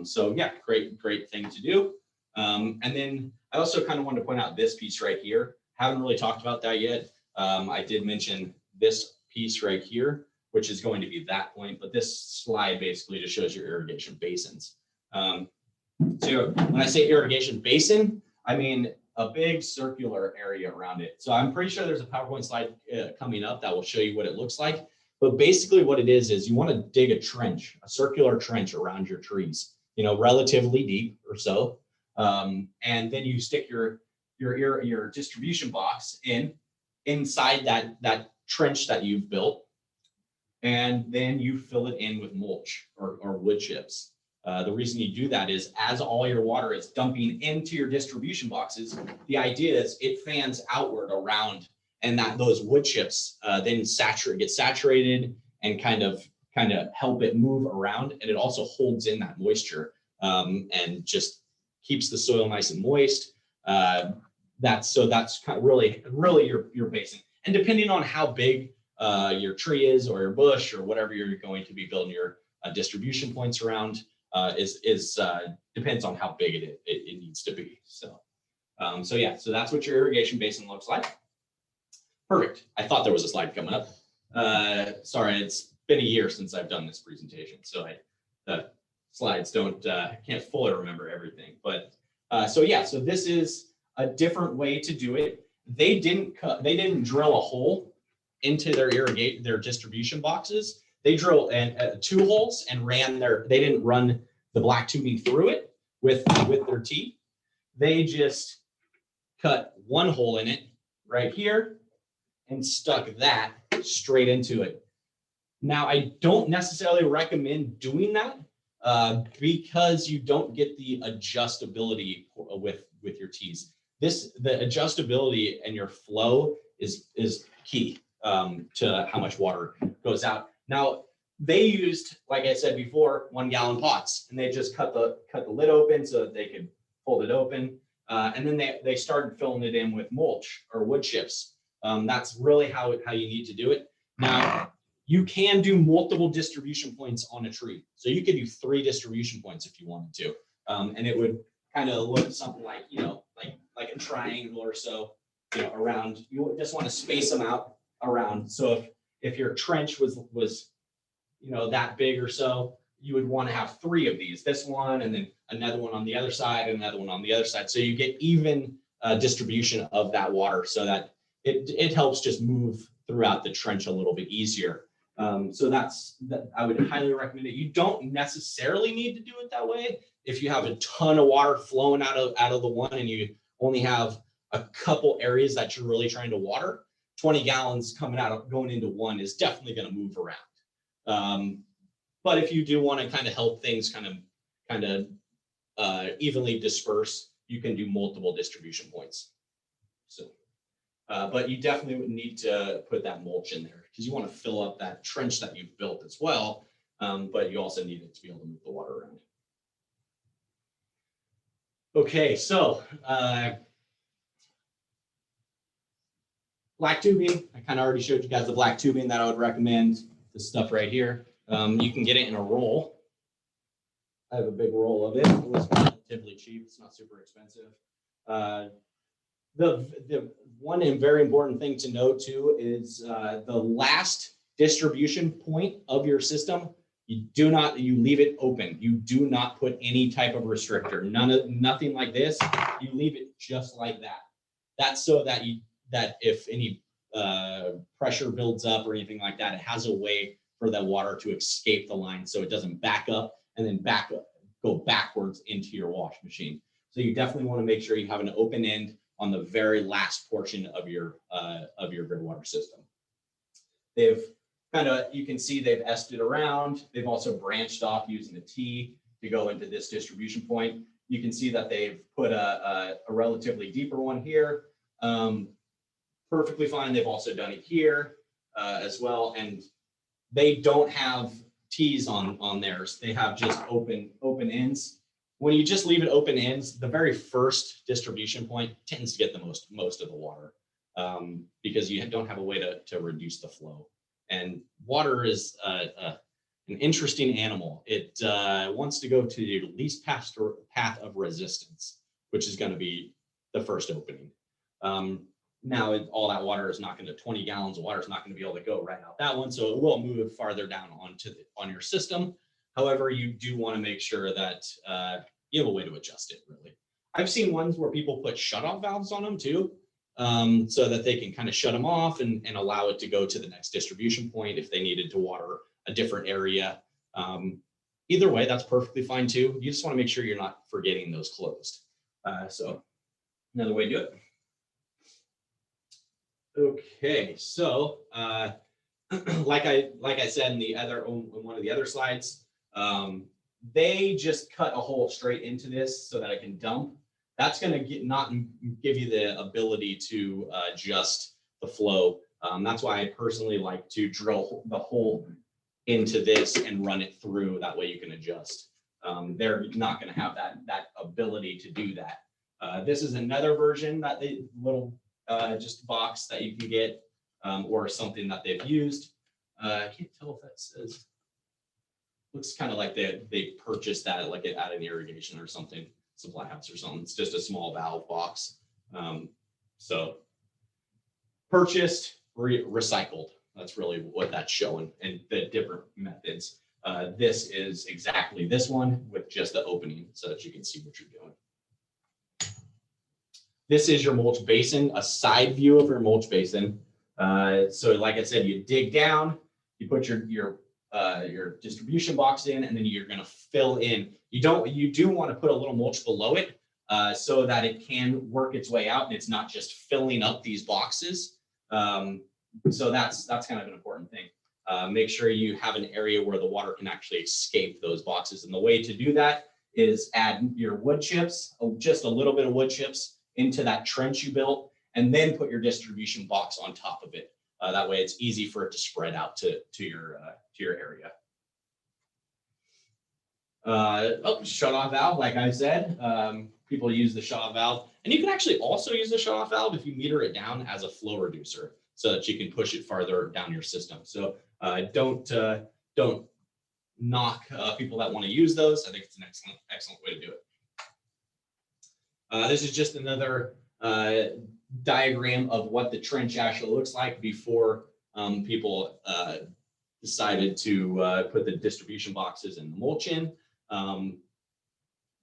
So yeah, great thing to do. And then I also kind of wanted to point out this piece right here. Haven't really talked about that yet. I did mention this piece right here, which is going to be that point, but this slide basically just shows your irrigation basins. So when I say irrigation basin, I mean a big circular area around it. So I'm pretty sure there's a PowerPoint slide coming up that will show you what it looks like. But basically what it is you want to dig a circular trench around your trees, relatively deep or so. And then you stick your distribution box inside that trench that you've built. And then you fill it in with mulch or wood chips. The reason you do that is as all your water is dumping into your distribution boxes, the idea is it fans outward around, and that those wood chips then get saturated and kind of help it move around, and it also holds in that moisture and just keeps the soil nice and moist. That's kind of really your basin. And depending on how big your tree is or your bush or whatever you're going to be building your distribution points around, depends on how big it needs to be. So that's what your irrigation basin looks like. Perfect. I thought there was a slide coming up. Sorry, it's been a year since I've done this presentation, so the slides can't fully remember everything. But so this is a different way to do it. They didn't drill a hole into their distribution boxes. they drilled and 2 holes and they didn't run the black tubing through it with their T. They just cut 1 hole in it right here and stuck that straight into it. Now, I don't necessarily recommend doing that because you don't get the adjustability with your T's. The adjustability and your flow is key to how much water goes out. Now, they used, like I said before, 1-gallon pots, and they just cut the lid open so that they could hold it open. And then they started filling it in with mulch or wood chips. That's really how you need to do it. Now, you can do multiple distribution points on a tree. So you could do 3 distribution points if you wanted to. And it would kind of look something like, like a triangle or so, around. You just want to space them out around. So if your trench was that big or so, you would want to have 3 of these, this one, and then another one on the other side, and another one on the other side. So you get even distribution of that water so that it helps just move throughout the trench a little bit easier. So that I would highly recommend it. You don't necessarily need to do it that way. If you have a ton of water flowing out of the one and you only have a couple areas that you're really trying to water, 20 gallons going into one is definitely going to move around. But if you do want to kind of help things kind of evenly disperse, you can do multiple distribution points. So, but you definitely would need to put that mulch in there because you want to fill up that trench that you've built as well. But you also need it to be able to move the water around. Okay, so black tubing. I kind of already showed you guys the black tubing that I would recommend. This stuff right here. You can get it in a roll. I have a big roll of it. It's relatively cheap. It's not super expensive. The one and very important thing to note too is the last distribution point of your system. You leave it open. You do not put any type of restrictor. Nothing like this. You leave it just like that. That's so that if any pressure builds up or anything like that, it has a way for that water to escape the line so it doesn't back up and then go backwards into your wash machine. So you definitely want to make sure you have an open end on the very last portion of your Greywater system. You can see they've ested around. They've also branched off using a T to go into this distribution point. You can see that they've put a relatively deeper one here. Perfectly fine. They've also done it here as well. And they don't have T's on theirs. They have just open ends. When you just leave it open ends, the very first distribution point tends to get the most of the water because you don't have a way to reduce the flow. And water is an interesting animal. It wants to go to the least path of resistance, which is going to be the first opening. Now, all that water is not going to 20 gallons of water is not going to be able to go right out that one. So it will move farther down on your system. However, you do want to make sure that you have a way to adjust it, really. I've seen ones where people put shutoff valves on them too, so that they can kind of shut them off and allow it to go to the next distribution point if they needed to water a different area. Either way, that's perfectly fine too. You just want to make sure you're not forgetting those closed. So another way to do it. Okay, so like I said in one of the other slides, they just cut a hole straight into this so that it can dump. That's going to not give you the ability to adjust the flow. That's why I personally like to drill the hole into this and run it through. That way you can adjust. They're not going to have that ability to do that. This is another version that just box that you can get or something that they've used. I can't tell if that says. Looks kind of like they purchased that like at an irrigation or something, supply house or something. It's just a small valve box. So purchased, recycled. That's really what that's showing, and the different methods. This is exactly this one with just the opening so that you can see what you're doing. This is your mulch basin, a side view of your mulch basin. So like I said, you dig down, you put your your distribution box in, and then you're going to fill in. You do want to put a little mulch below it so that it can work its way out and it's not just filling up these boxes. So that's kind of an important thing. Make sure you have an area where the water can actually escape those boxes. And the way to do that is add your wood chips, just a little bit of wood chips into that trench you built, and then put your distribution box on top of it. That way it's easy for it to spread out to your area. Shut-off valve, like I said, people use the shut-off valve, and you can actually also use the shut-off valve if you meter it down as a flow reducer so that you can push it farther down your system. So don't knock people that want to use those. I think it's an excellent way to do it. This is just another diagram of what the trench actually looks like before people decided to put the distribution boxes and the mulch in.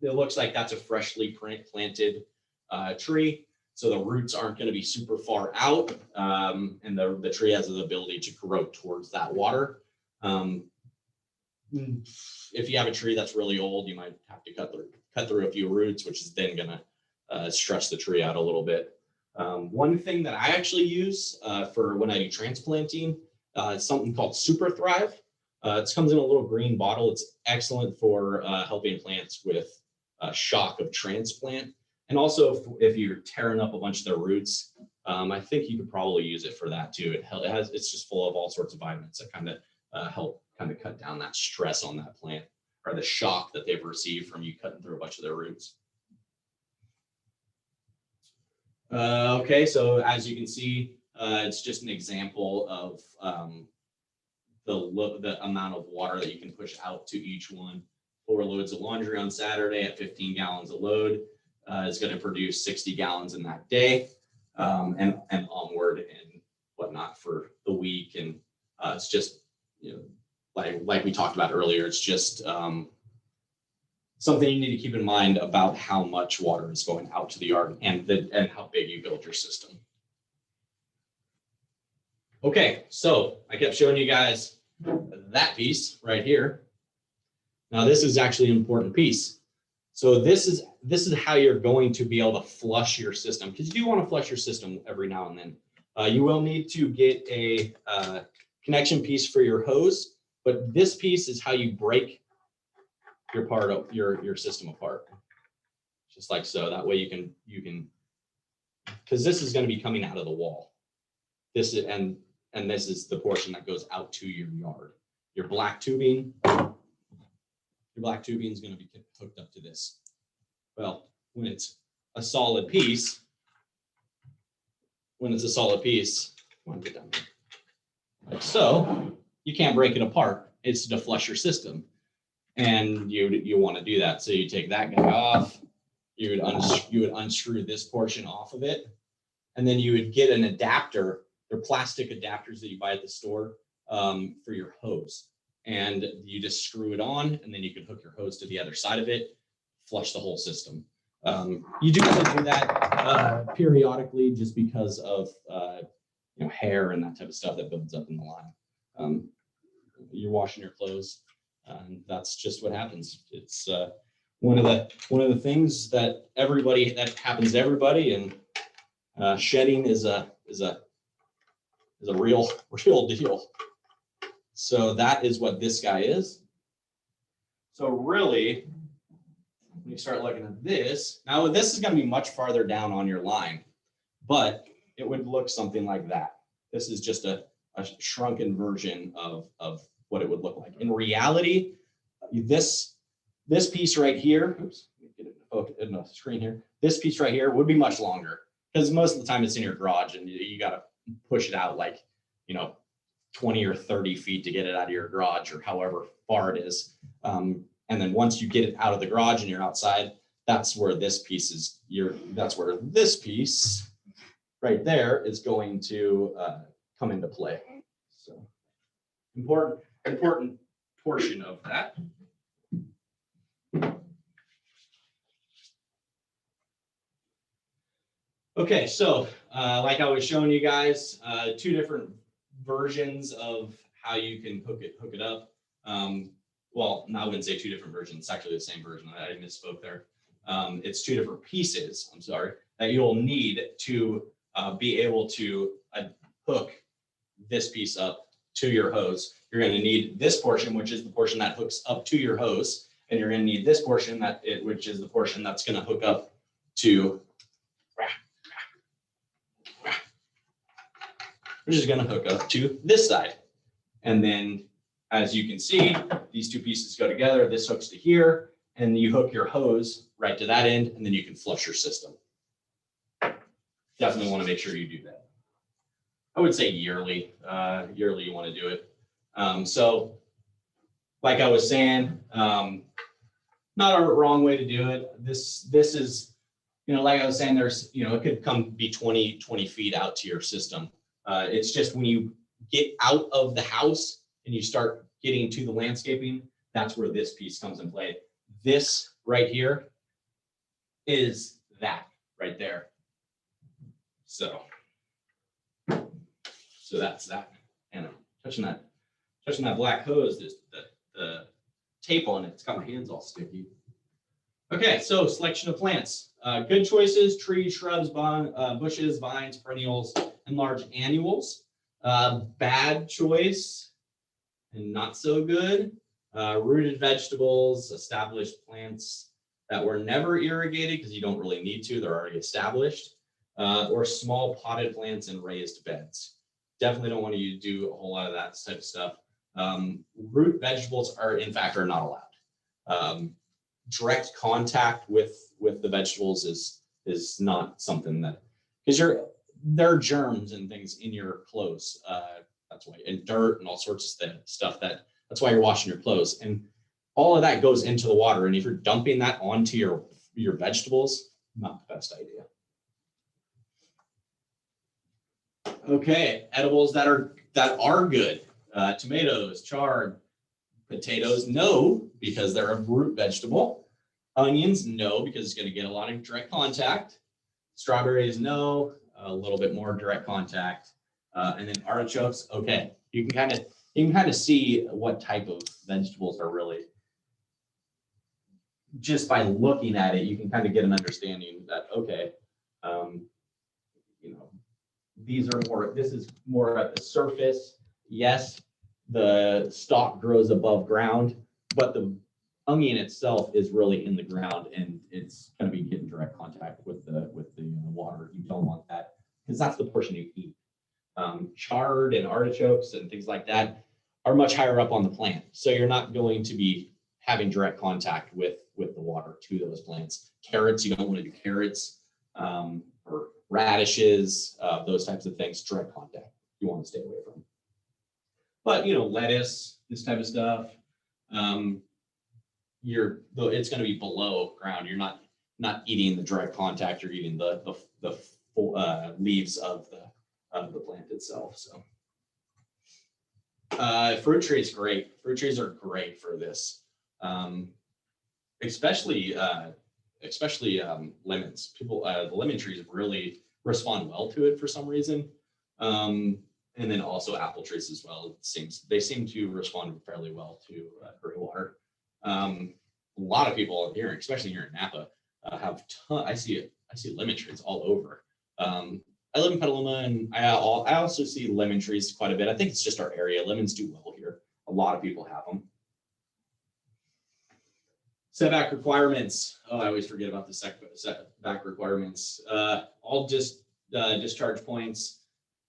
It looks like that's a freshly planted tree, so the roots aren't going to be super far out, and the tree has the ability to grow towards that water. If you have a tree that's really old, you might have to cut through a few roots, which is then going to stress the tree out a little bit. One thing that I actually use for when I do transplanting is something called Super Thrive. It comes in a little green bottle. It's excellent for helping plants with shock of transplant. And also if you're tearing up a bunch of their roots, I think you could probably use it for that too. It's just full of all sorts of vitamins that kind of help kind of cut down that stress on that plant or the shock that they've received from you cutting through a bunch of their roots. Okay, so as you can see, it's just an example of the amount of water that you can push out to each one. 4 loads of laundry on Saturday at 15 gallons a load is going to produce 60 gallons in that day, and onward and whatnot for the week. And it's just, you know, like we talked about earlier, it's just something you need to keep in mind about how much water is going out to the yard and how big you build your system. Okay, so I kept showing you guys that piece right here. Now this is actually an important piece. So this is how you're going to be able to flush your system, because you do want to flush your system every now and then. You will need to get a connection piece for your hose, but this piece is how you break your system apart, just like so. That way you can because this is going to be coming out of the wall. This is and this is the portion that goes out to your yard. Your black tubing is going to be hooked up to this. Well, when it's a solid piece, come on, get down here. Like so, you can't break it apart. It's to flush your system. And you want to do that. So you take that guy off, you would unscrew this portion off of it, and then you would get an adapter. They're plastic adapters that you buy at the store for your hose. And you just screw it on, and then you can hook your hose to the other side of it, flush the whole system. You do have to do that periodically, just because of hair and that type of stuff that builds up in the line. You're washing your clothes, and that's just what happens. It's one of the things that happens to everybody, and shedding is a real deal. So that is what this guy is. So really, when you start looking at this, now this is going to be much farther down on your line, but it would look something like that. This is just a shrunken version of what it would look like. In reality, this piece right here, oops, let me get it in the screen here. This piece right here would be much longer, because most of the time it's in your garage and you got to push it out 20 or 30 feet to get it out of your garage, or however far it is. And then once you get it out of the garage and you're outside, that's where this piece right there is going to come into play. So important portion of that. Okay, so like I was showing you guys, 2 different versions of how you can hook it up. Well, no, I wouldn't say 2 different versions. It's actually the same version. I misspoke there. It's 2 different pieces, I'm sorry, that you'll need to be able to hook this piece up to your hose. You're going to need this portion, which is the portion that hooks up to your hose, and you're going to need this portion which is the portion that's going to hook up to, which is going to hook up to this side. And then, as you can see, these 2 pieces go together. This hooks to here, and you hook your hose right to that end, and then you can flush your system. Definitely want to make sure you do that. I would say yearly. Yearly, you want to do it. So, like I was saying, not a wrong way to do it. This is, like I was saying, there's, it could be 20 feet out to your system. It's just when you get out of the house and you start getting to the landscaping, that's where this piece comes in play. This right here is that right there. So that's that. And I'm touching that black hose, the tape on it, it's got my hands all sticky. Okay, so selection of plants. Good choices: trees, shrubs, bushes, vines, perennials, and large annuals. Bad choice and not so good: rooted vegetables, established plants that were never irrigated because you don't really need to, they're already established, or small potted plants in raised beds. Definitely don't want to do a whole lot of that type of stuff. Root vegetables are not allowed. Direct contact with the vegetables is not something that, because there are germs and things in your clothes. That's why, and dirt and all sorts of stuff that's why you're washing your clothes, and all of that goes into the water. And if you're dumping that onto your vegetables, not the best idea. Okay, edibles that are good: tomatoes, chard. Potatoes, no, because they're a root vegetable. Onions, no, because it's going to get a lot of direct contact. Strawberries, no, a little bit more direct contact. And then artichokes, okay. You can kind of see what type of vegetables are really, just by looking at it, you can kind of get an understanding that, okay, this is more at the surface. Yes, the stalk grows above ground, but the onion itself is really in the ground, and it's going to be getting direct contact with the water. You don't want that, because that's the portion you eat. Chard and artichokes and things like that are much higher up on the plant, so you're not going to be having direct contact with the water to those plants. Carrots, you don't want to do carrots, or radishes, those types of things. Direct contact you want to stay away from. But lettuce, this type of stuff, it's going to be below ground. You're not eating the direct contact. You're eating the leaves of the plant itself. So, fruit trees, great. Fruit trees are great for this, especially lemons. The lemon trees really respond well to it for some reason. And then also apple trees as well. They seem to respond fairly well to Greywater. A lot of people here, especially here in Napa, have I see lemon trees all over. I live in Petaluma, and I also see lemon trees quite a bit. I think it's just our area. Lemons do well here. A lot of people have them. Setback requirements. Oh, I always forget about the setback requirements. All discharge points.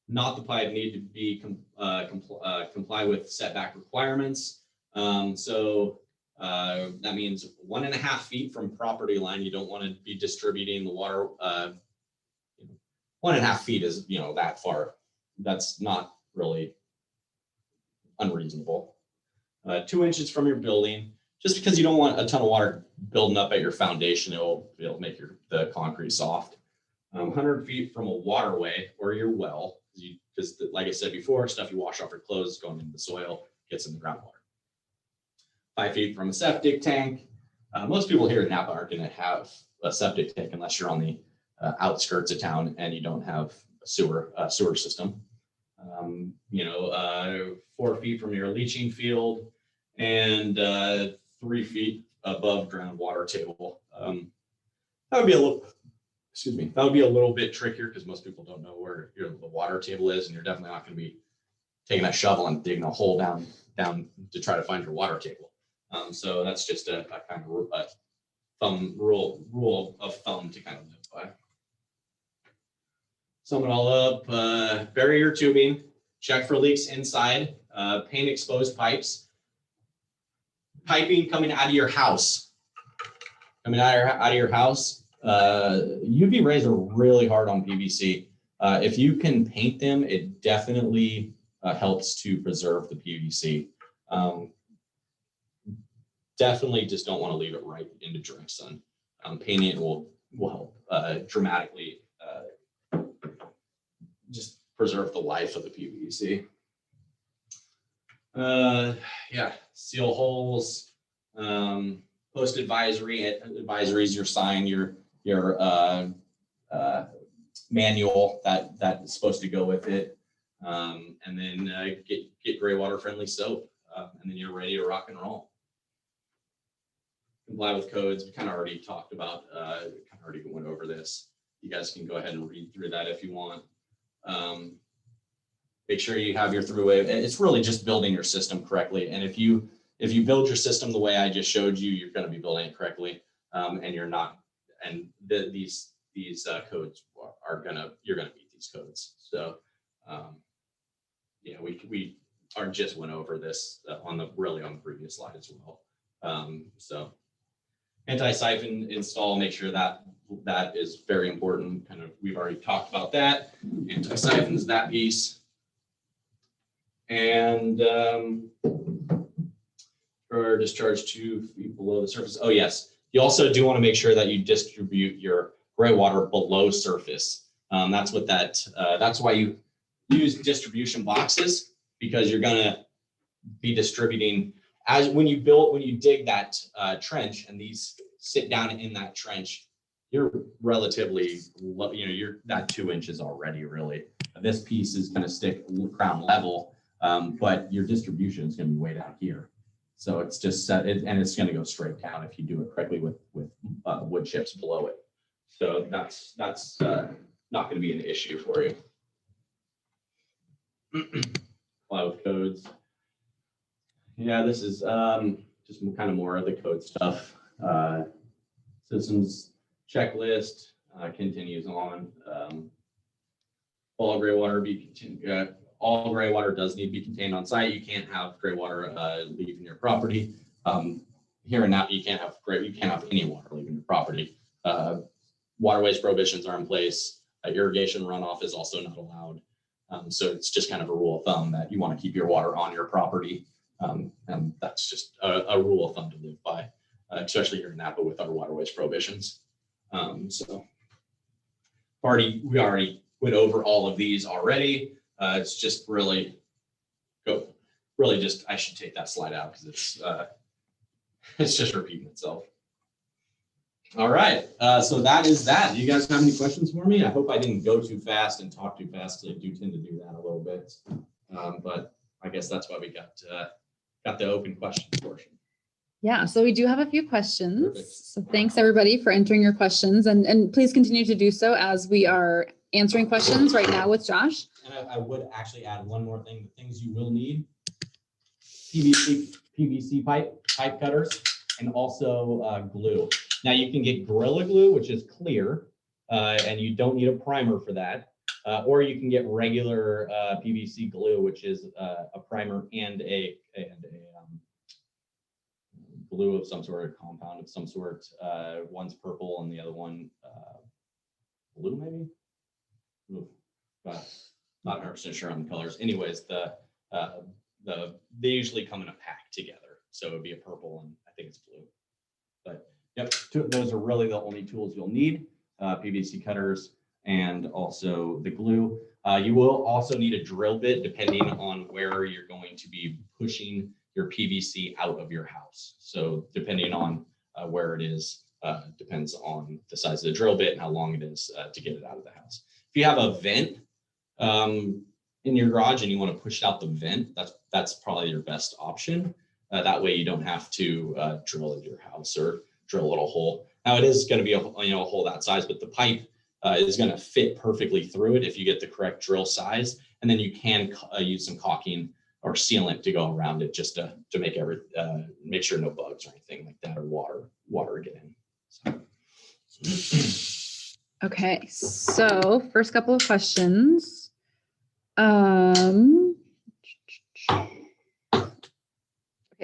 Not the pipe need to be comply with setback requirements. So that means 1.5 feet from property line. You don't want to be distributing the water. 1.5 feet is that far. That's not really unreasonable. 2 inches from your building. Just because you don't want a ton of water building up at your foundation, it'll make the concrete soft. 100 feet from a waterway or your well. Because like I said before, stuff you wash off your clothes going into the soil gets in the groundwater. 5 feet from a septic tank. Most people here in Napa aren't going to have a septic tank unless you're on the outskirts of town and you don't have a sewer system. 4 feet from your leaching field, and 3 feet above groundwater table. That would be a little, excuse me, that would be a little bit trickier because most people don't know where the water table is, and you're definitely not going to be taking a shovel and digging a hole down to try to find your water table. So that's just a kind of a rule of thumb to kind of live by. Sum it all up, bury your tubing, check for leaks inside, paint exposed pipes, piping coming out of your house. Out of your house, UV rays are really hard on PVC. If you can paint them, it definitely helps to preserve the PVC. Definitely just don't want to leave it right into direct sun. Painting it will help dramatically just preserve the life of the PVC. Yeah, seal holes, post advisories, your sign, your manual that's supposed to go with it, and then get Greywater friendly soap, and then you're ready to rock and roll. Comply with codes. We kind of already talked about, already went over this. You guys can go ahead and read through that if you want. Make sure you have your throughway. It's really just building your system correctly. And if you build your system the way I just showed you, you're going to be building it correctly. And you're not. And these codes you're going to meet these codes. So, yeah, we just went over this on the previous slide as well. So anti-siphon install, make sure that is very important. We've already talked about that. Anti-siphon is that piece. And for discharge 2 feet below the surface. Oh yes, you also do want to make sure that you distribute your gray water below surface. That's why you use distribution boxes, because you're gonna be distributing when you dig that trench, and these sit down in that trench, you're relatively low, you're that 2 inches already, really. This piece is going to stick ground level, but your distribution is going to be way down here. So it's just set, and it's going to go straight down if you do it correctly with wood chips below it. So that's not going to be an issue for you. Comply with codes. Yeah, this is just kind of more of the code stuff. Systems checklist continues on. All gray water all gray water does need to be contained on site. You can't have gray water leaving your property. Here in Napa, you can't have any water leaving your property. Waterways prohibitions are in place. Irrigation runoff is also not allowed. So it's just kind of a rule of thumb that you want to keep your water on your property. And that's just a rule of thumb to live by, especially here in Napa with our waterways prohibitions. So we already went over all of these already. It's just really just, I should take that slide out because it's just repeating itself. All right, so that is that. Do you guys have any questions for me? I hope I didn't go too fast and talk too fast. I do tend to do that a little bit, but I guess that's why we got the open questions portion. Yeah, so we do have a few questions. Perfect. So thanks everybody for entering your questions, and please continue to do so as we are answering questions right now with Josh. And I would actually add one more thing. The things you will need: PVC pipe cutters, and also glue. Now you can get Gorilla Glue, which is clear, and you don't need a primer for that. Or you can get regular PVC glue, which is a primer and a glue of some sort, a compound of some sort. One's purple and the other one blue, maybe. Ooh, not 100% sure on the colors. Anyways, they usually come in a pack together, so it would be a purple and I think it's blue. But yep, those are really the only tools you'll need: PVC cutters and also the glue. You will also need a drill bit depending on where you're going to be pushing your PVC out of your house. So depending on where it is, depends on the size of the drill bit and how long it is to get it out of the house. If you have a vent in your garage and you want to push out the vent, that's probably your best option. That way you don't have to drill into your house or drill a little hole. Now it is going to be a hole that size, but the pipe is going to fit perfectly through it if you get the correct drill size. And then you can use some caulking or sealant to go around it just to make make sure no bugs or anything like that or water get in. So. Okay, so first couple of questions. Okay,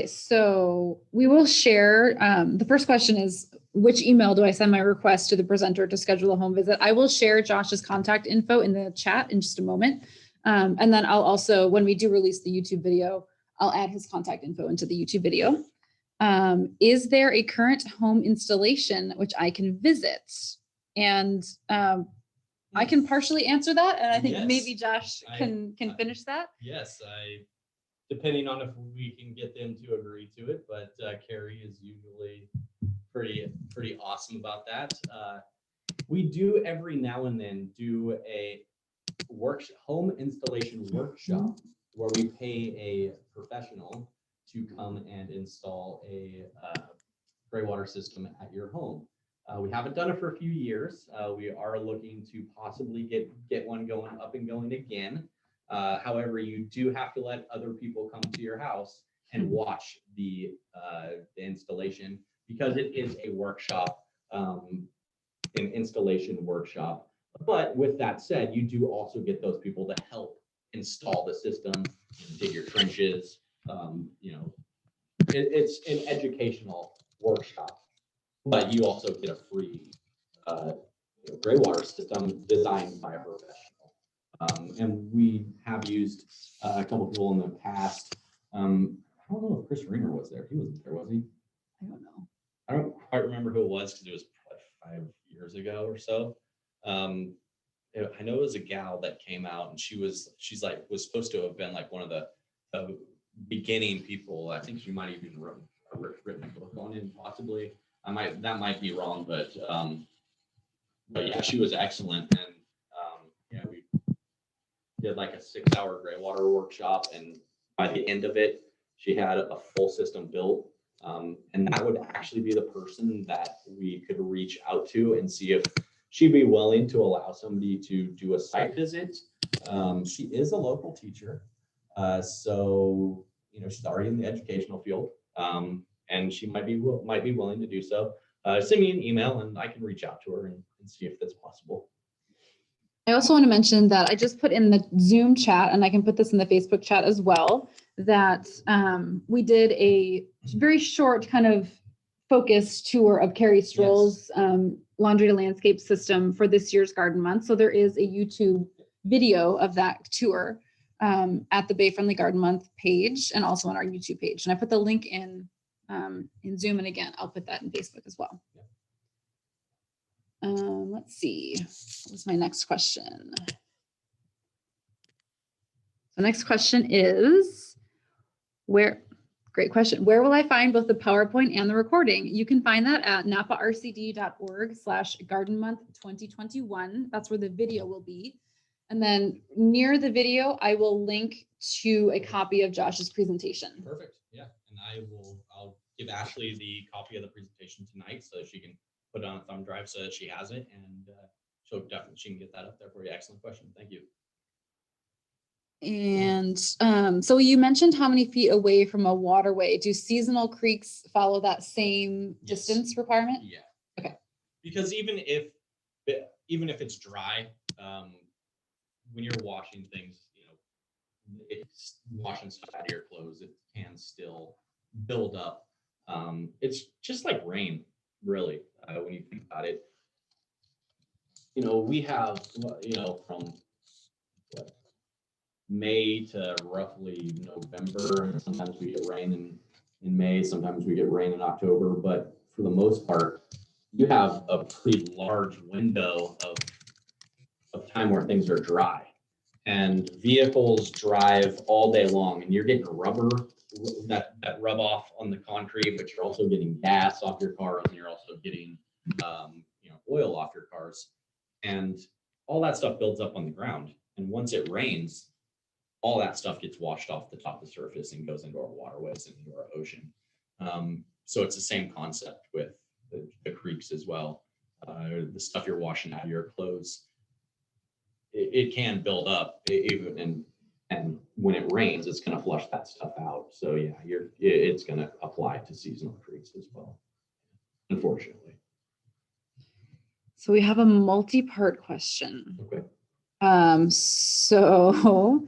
so we will share, the first question is, which email do I send my request to the presenter to schedule a home visit? I will share Josh's contact info in the chat in just a moment. And then I'll also, when we do release the YouTube video, I'll add his contact info into the YouTube video. Is there a current home installation which I can visit? And I can partially answer that, and I think maybe Josh can finish that. Yes, depending on if we can get them to agree to it, but Carrie is usually pretty awesome about that. We do every now and then do a home installation workshop where we pay a professional to come and install a Greywater system at your home. We haven't done it for a few years. We are looking to possibly get one up and going again. However, you do have to let other people come to your house and watch the installation, because it is a workshop, an installation workshop. But with that said, you do also get those people to help install the system, dig your trenches. It's an educational workshop, but you also get a free Greywater system designed by a professional. And we have used a couple people in the past. I don't know if Chris Ringer was there. He wasn't there, was he? I don't know. I don't quite remember who it was because it was probably 5 years ago or so. I know it was a gal that came out, and she's supposed to have been like one of the beginning people. I think she might have even written a book on it, possibly. That might be wrong, but yeah, she was excellent. And yeah, we did like a 6-hour Greywater workshop, and by the end of it, she had a full system built. And that would actually be the person that we could reach out to and see if she'd be willing to allow somebody to do a site visit. She is a local teacher, so she's already in the educational field, and she might be willing to do so. Send me an email, and I can reach out to her and see if that's possible. I also want to mention that I just put in the Zoom chat, and I can put this in the Facebook chat as well, that we did a very short kind of focus tour of Carrie Stroll's laundry to landscape system for this year's garden month. So there is a YouTube video of that tour at the Bay Friendly Garden Month page, and also on our YouTube page. And I put the link in Zoom, and again, I'll put that in Facebook as well. Let's see, what was my next question? The next question is, great question. Where will I find both the PowerPoint and the recording? You can find that at naparcd.org/gardenmonth2021. That's where the video will be. And then near the video, I will link to a copy of Josh's presentation. Perfect. Yeah. And I'll give Ashley the copy of the presentation tonight so that she can put it on a thumb drive so that she has it, and she can get that up there for you. Excellent question. Thank you. And so you mentioned how many feet away from a waterway. Do seasonal creeks follow that same distance requirement? Yeah. Okay. Because even if it's dry, when you're washing things, it's washing stuff out of your clothes, it can still build up. It's just like rain, really, when you think about it. We have, from May to roughly November. Sometimes we get rain in May, sometimes we get rain in October, but for the most part, you have a pretty large window of time where things are dry, and vehicles drive all day long, and you're getting rubber that rub off on the concrete, but you're also getting gas off your cars, and you're also getting oil off your cars, and all that stuff builds up on the ground. And once it rains, all that stuff gets washed off the top of the surface and goes into our waterways and into our ocean. So it's the same concept with the creeks as well. The stuff you're washing out of your clothes, it can build up even, and when it rains, it's going to flush that stuff out. So yeah, it's going to apply to seasonal creeks as well, unfortunately. So we have a multi-part question. Okay. So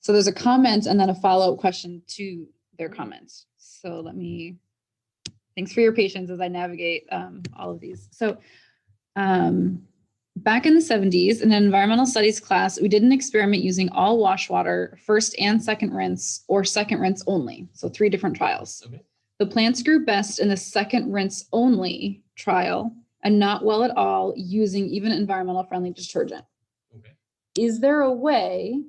there's a comment and then a follow-up question to their comments. So thanks for your patience as I navigate all of these. So back in the 70s in an environmental studies class, we did an experiment using all wash water, first and second rinse, or second rinse only. So 3 different trials. Okay. The plants grew best in the second rinse only trial and not well at all using even environmental friendly detergent. Okay. Is there a way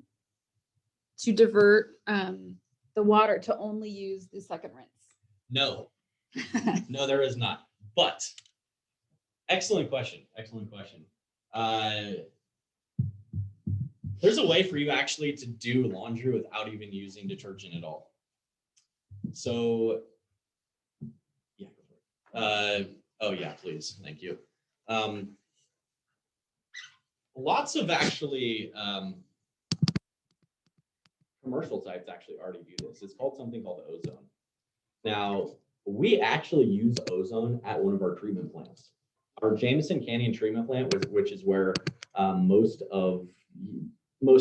to divert the water to only use the second rinse? No, no, there is not. But excellent question. Excellent question. There's a way for you actually to do laundry without even using detergent at all. So, yeah. Oh yeah, please. Thank you. Lots of actually commercial sites actually already do this. It's called something called Ozone. Now, we actually use Ozone at one of our treatment plants. Our Jameson Canyon treatment plant, which is where most of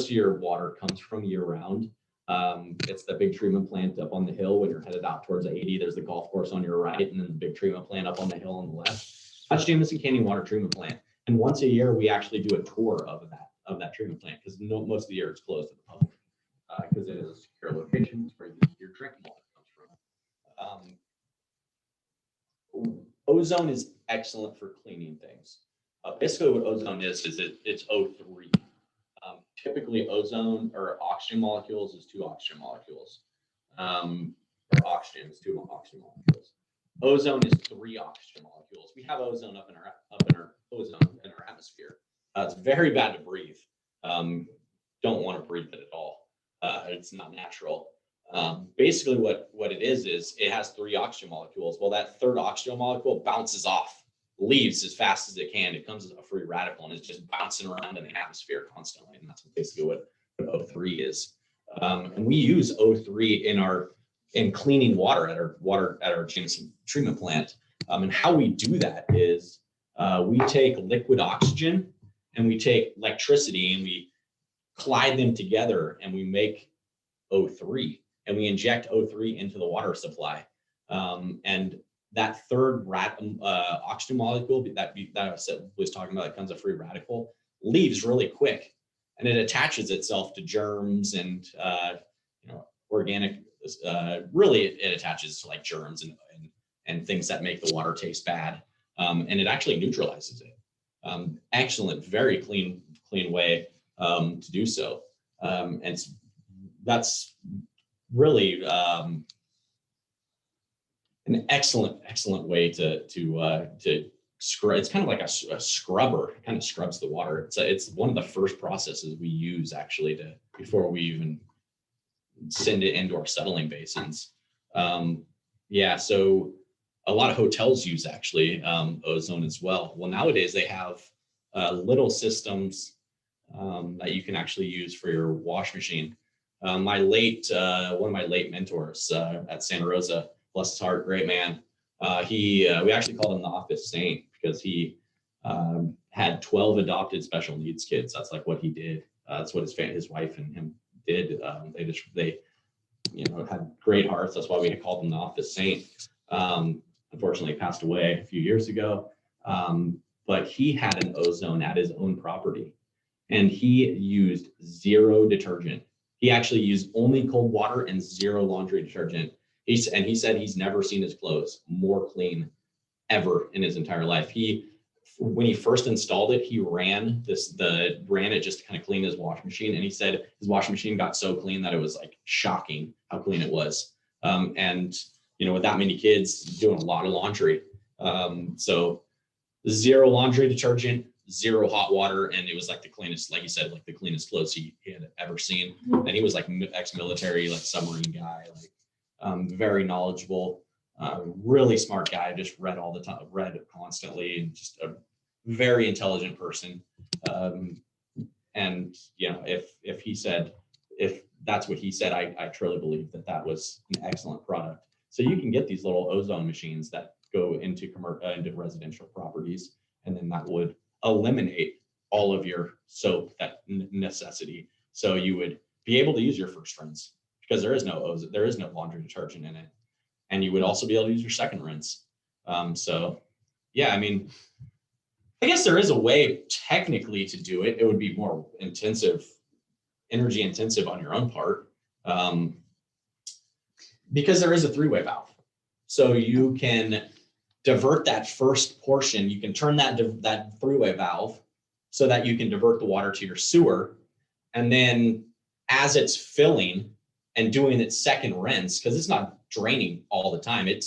your water comes from year round. It's the big treatment plant up on the hill when you're headed out towards 80. There's the golf course on your right, and then the big treatment plant up on the hill on the left. That's Jameson Canyon Water Treatment Plant. And once a year, we actually do a tour of that treatment plant because most of the year it's closed to the public because it is a secure location. It's where your drinking water comes from. Ozone is excellent for cleaning things. Basically, what ozone is it's O3. Typically, ozone or oxygen molecules is 2 oxygen molecules. Or oxygen is 2 oxygen molecules. Ozone is 3 oxygen molecules. We have ozone up in our atmosphere. It's very bad to breathe. Don't want to breathe it at all. It's not natural. Basically, what it is it has 3 oxygen molecules. Well, that 3rd oxygen molecule bounces off, leaves as fast as it can. It comes as a free radical and it's just bouncing around in the atmosphere constantly. And that's basically what O3 is. And we use O3 in cleaning water at our Jameson treatment plant. And how we do that is we take liquid oxygen and we take electricity and we collide them together and we make O3, and we inject O3 into the water supply. And that 3rd oxygen molecule that I was talking about, that comes a free radical, leaves really quick, and it attaches itself to germs and organic. Really, it attaches to like germs and things that make the water taste bad, and it actually neutralizes it. Excellent, very clean way to do so, and that's really an excellent way to scrub. It's kind of like a scrubber. It kind of scrubs the water. It's one of the first processes we use actually before we even send it into our settling basins. So a lot of hotels use actually ozone as well. Well, nowadays they have little systems that you can actually use for your wash machine. One of my late mentors at Santa Rosa, bless his heart, great man. We actually called him the office saint because he had 12 adopted special needs kids. That's like what he did. That's what his wife and him did. They had great hearts. That's why we called him the office saint. Unfortunately, he passed away a few years ago. But he had an ozone at his own property, and he used 0 detergent. He actually used only cold water and 0 laundry detergent. He said he's never seen his clothes more clean ever in his entire life. When he first installed it, he ran it just to kind of clean his wash machine. And he said his washing machine got so clean that it was like shocking how clean it was. And with that many kids doing a lot of laundry. So 0 laundry detergent, zero hot water, and it was like the cleanest, like you said, like the cleanest clothes he had ever seen. And he was like ex-military, like submarine guy, like very knowledgeable, really smart guy. Just read all the time, read constantly, and just a very intelligent person. And you know, if he said, if that's what he said, I truly believe that that was an excellent product. So you can get these little ozone machines that go into into residential properties, and then that would eliminate all of your soap, that necessity. So you would be able to use your first rinse because there is no ozone, there is no laundry detergent in it, and you would also be able to use your second rinse. So yeah, I mean, I guess there is a way technically to do it. It would be more intensive, energy intensive on your own part, because there is a three-way valve. So you can divert that first portion. You can turn that three-way valve so that you can divert the water to your sewer. And then as it's filling and doing its second rinse, because it's not draining all the time, it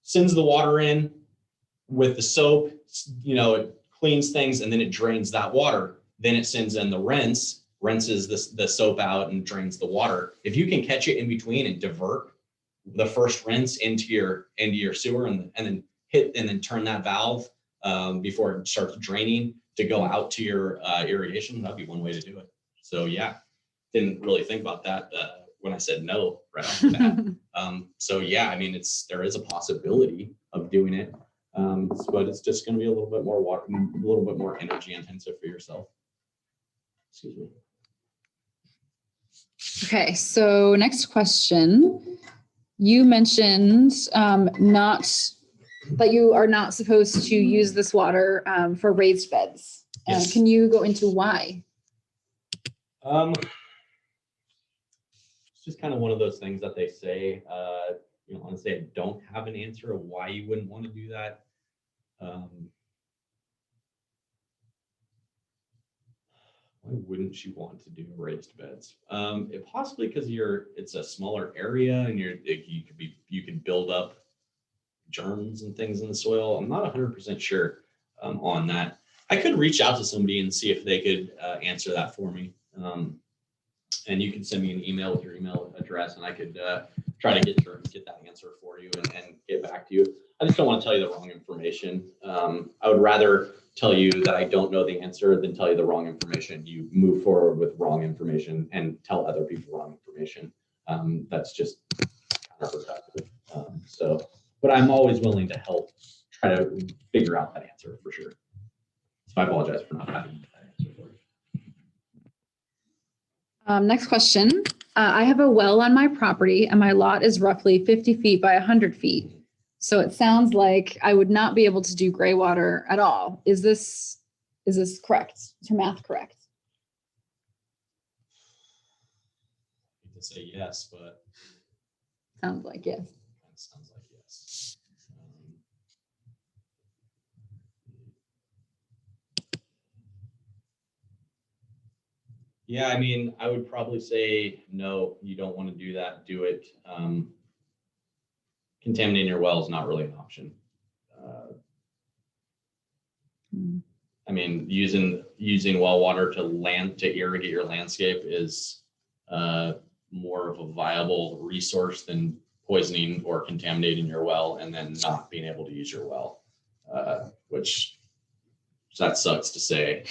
sends the water in with the soap, you know, it cleans things, and then it drains that water. Then it sends in the rinses the soap out and drains the water. If you can catch it in between and divert the first rinse into your sewer, and then turn that valve before it starts draining to go out to your irrigation, that'd be one way to do it. So yeah, didn't really think about that when I said no right off the bat. So yeah, I mean, there is a possibility of doing it. But it's just going to be a little bit more water, a little bit more energy intensive for yourself. Excuse me. Okay, so next question. You mentioned that you are not supposed to use this water for raised beds. Yes. Can you go into why? It's just kind of one of those things that they say. You know, honestly, I don't have an answer of why you wouldn't want to do that. Why wouldn't you want to do raised beds? Possibly because it's a smaller area, and you can build up germs and things in the soil. I'm not 100% sure on that. I could reach out to somebody and see if they could answer that for me. And you can send me an email with your email address, and I could try to get that answer for you and get back to you. I just don't want to tell you the wrong information. I would rather tell you that I don't know the answer than tell you the wrong information. You move forward with wrong information and tell other people wrong information. That's just counterproductive. But I'm always willing to help try to figure out that answer for sure. So I apologize for not having that answer for you. Next question. I have a well on my property, and my lot is roughly 50 feet by 100 feet. So it sounds like I would not be able to do gray water at all. Is this correct? Is her math correct? I hate to say yes, but Sounds like yes. that sounds like yes. Yeah, I mean, I would probably say no, you don't want to do that. Do it. Contaminating your well is not really an option. I mean, using well water to irrigate your landscape is more of a viable resource than poisoning or contaminating your well and then not being able to use your well, which that sucks to say,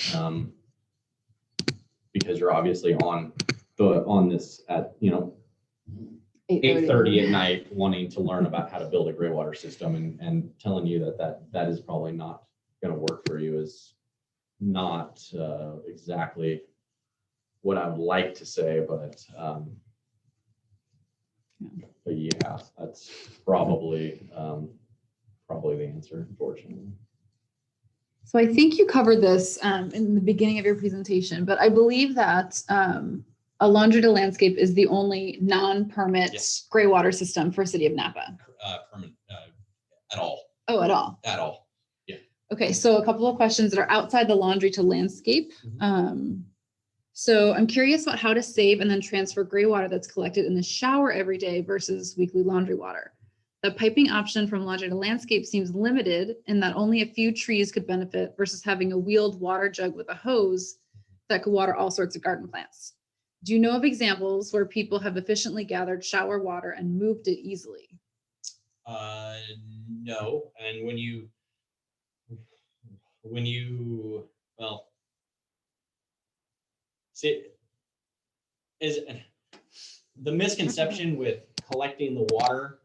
because you're obviously on this at 8:30 at night wanting to learn about how to build a gray water system, and telling you that is probably not going to work for you is not exactly what I would like to say, but yeah, that's probably the answer, unfortunately. So I think you covered this in the beginning of your presentation, but I believe that a laundry to landscape is the only non-permit gray water system for City of Napa. Permit at all. Oh, at all. At all. Yeah. Okay, so a couple of questions that are outside the laundry to landscape. So I'm curious about how to save and then transfer gray water that's collected in the shower every day versus weekly laundry water. The piping option from Logic Landscape seems limited in that only a few trees could benefit versus having a wheeled water jug with a hose that could water all sorts of garden plants. Do you know of examples where people have efficiently gathered shower water and moved it easily? No. And well, see, is the misconception with collecting the water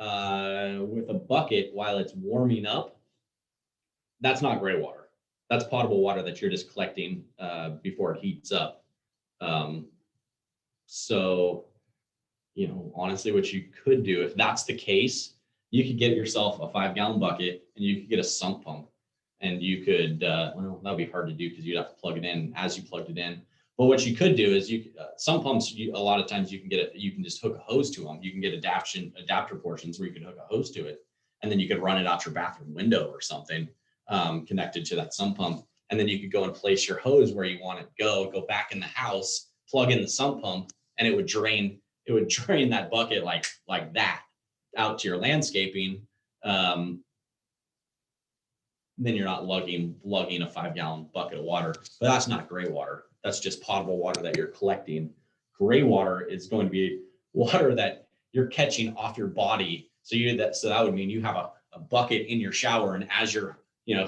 with a bucket while it's warming up, that's not gray water. That's potable water that you're just collecting before it heats up. So, honestly, what you could do, if that's the case, you could get yourself a 5-gallon bucket and you could get a sump pump, and you could, well, that would be hard to do because you'd have to plug it in as you plugged it in. But what you could do is sump pumps, a lot of times you can just hook a hose to them. You can get adapter portions where you can hook a hose to it, and then you could run it out your bathroom window or something connected to that sump pump. And then you could go and place your hose where you want it to go back in the house, plug in the sump pump, and it would drain that bucket like that out to your landscaping. Then you're not lugging a 5-gallon bucket of water. But that's not gray water. That's just potable water that you're collecting. Gray water is going to be water that you're catching off your body. So that would mean you have a bucket in your shower, and as you're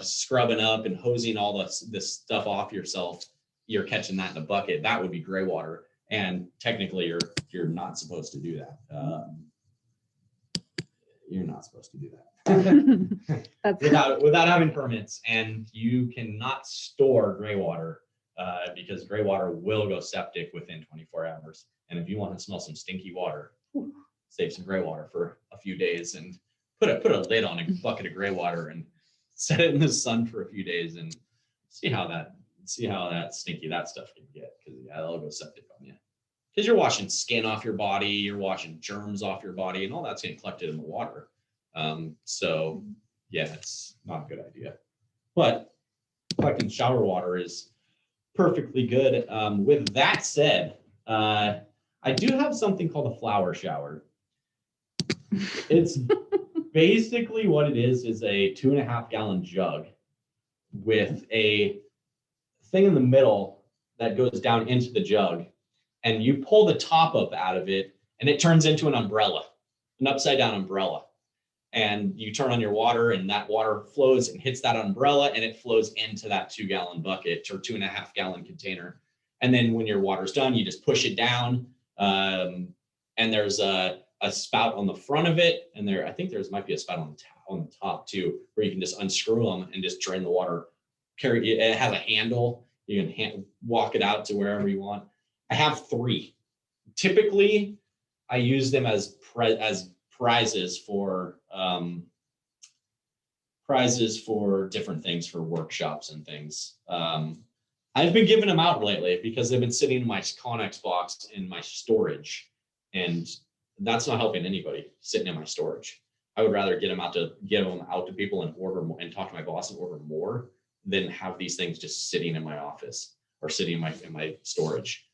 scrubbing up and hosing all this stuff off yourself, you're catching that in a bucket. That would be gray water. And technically you're not supposed to do that. You're not supposed to do that without having permits, and you cannot store gray water because gray water will go septic within 24 hours. And if you want to smell some stinky water, save some gray water for a few days and put a lid on a bucket of gray water and set it in the sun for a few days and see how that stinky that stuff can get, because it'll go septic on you. Because you're washing skin off your body, you're washing germs off your body, and all that's getting collected in the water. So yeah, it's not a good idea. But collecting shower water is perfectly good. With that said, I do have something called a flower shower. It's basically what it is a 2.5-gallon jug with a thing in the middle that goes down into the jug, and you pull the top up out of it and it turns into an umbrella, an upside down umbrella. And you turn on your water and that water flows and hits that umbrella and it flows into that 2-gallon bucket or 2.5-gallon container. And then when your water's done, you just push it down. And there's a spout on the front of it. And I think might be a spout on the top too, where you can just unscrew them and just drain the water. It has a handle. You can walk it out to wherever you want. I have 3. Typically, I use them as prizes for different things, for workshops and things. I've been giving them out lately because they've been sitting in my Connex box in my storage, and that's not helping anybody sitting in my storage. I would rather give them out to people and order more, and talk to my boss and order more, than have these things just sitting in my office or sitting in my storage.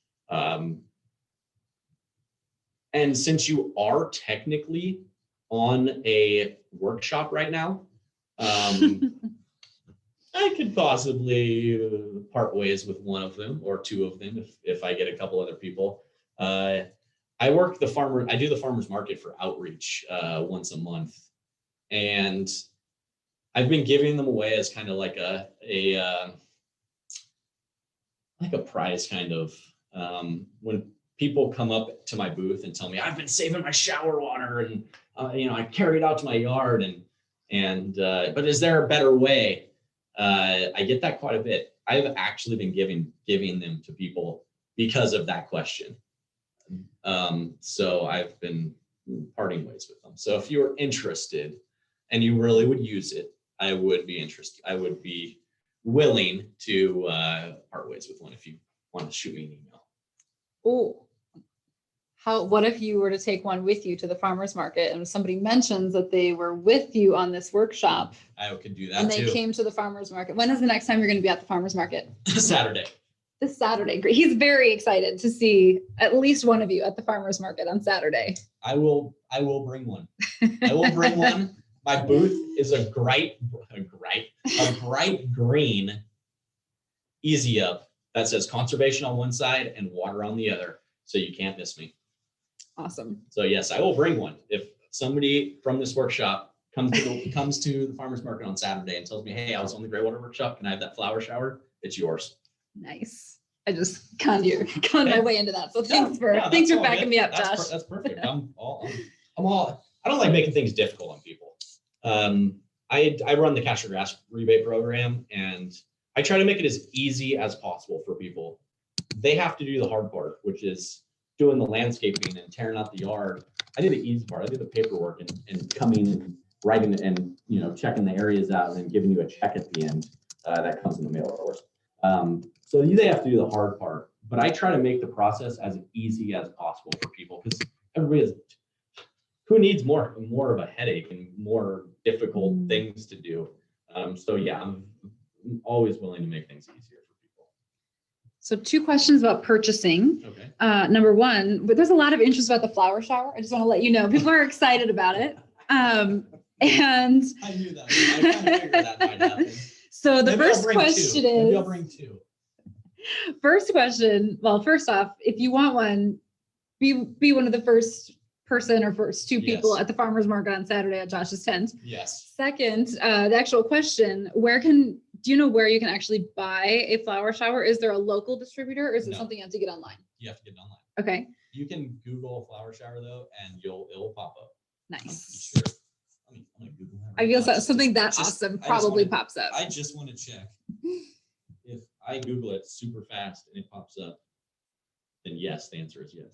And since you are technically on a workshop right now, I could possibly part ways with one of them or 2 of them if I get a couple other people. I do the farmers market for outreach once a month, and I've been giving them away as kind of like a prize, kind of, when people come up to my booth and tell me I've been saving my shower water and I carry it out to my yard but is there a better way? I get that quite a bit. I've actually been giving them to people because of that question. So I've been parting ways with them. So if you're interested and you really would use it, I would be interested. I would be willing to part ways with one if you want to shoot me an email. Oh, what if you were to take one with you to the farmer's market and somebody mentions that they were with you on this workshop? I could do that and they too. Came to the farmer's market. When is the next time you're going to be at the farmer's market? Saturday. This Saturday. Great. He's very excited to see at least one of you at the farmer's market on Saturday. I will bring one. I will bring one. My booth is a bright green easy up that says conservation on one side and water on the other. So you can't miss me. Awesome. So yes, I will bring one. If somebody from this workshop comes to the farmer's market on Saturday and tells me, hey, I was on the Greywater workshop, can I have that flower shower? It's yours. Nice. I just conned my way into that. So thanks for backing me up, Josh. That's perfect. I'm all. I don't like making things difficult on people. I run the Cash for Grass rebate program, and I try to make it as easy as possible for people. They have to do the hard part, which is doing the landscaping and tearing out the yard. I do the easy part. I do the paperwork and coming and writing and checking the areas out and then giving you a check at the end that comes in the mail, of course. So they have to do the hard part, but I try to make the process as easy as possible for people because everybody is. Who needs more of a headache and more difficult things to do? So yeah, I'm always willing to make things easier for people. So 2 questions about purchasing. Okay. Number 1, but there's a lot of interest about the flower shower. I just want to let you know, people are excited about it. And I knew that. I kind of figured that might happen. So the Maybe first question is, maybe I'll bring 2. First question. Well, first off, if you want one, be one of the first person or first 2 people Yes. at the farmer's market on Saturday at Josh's tent. Yes. Second, the actual question, do you know where you can actually buy a flower shower? Is there a local distributor or is it No. something you have to get online? You have to get it online. Okay, You can Google flower shower though, and it'll pop up. I'm nice. sure. I'm gonna Google that I right feel now. so, something that Just- awesome I just probably wanna- pops up. I just want to check if I Google it super fast and it pops up. Then yes, the answer is yes.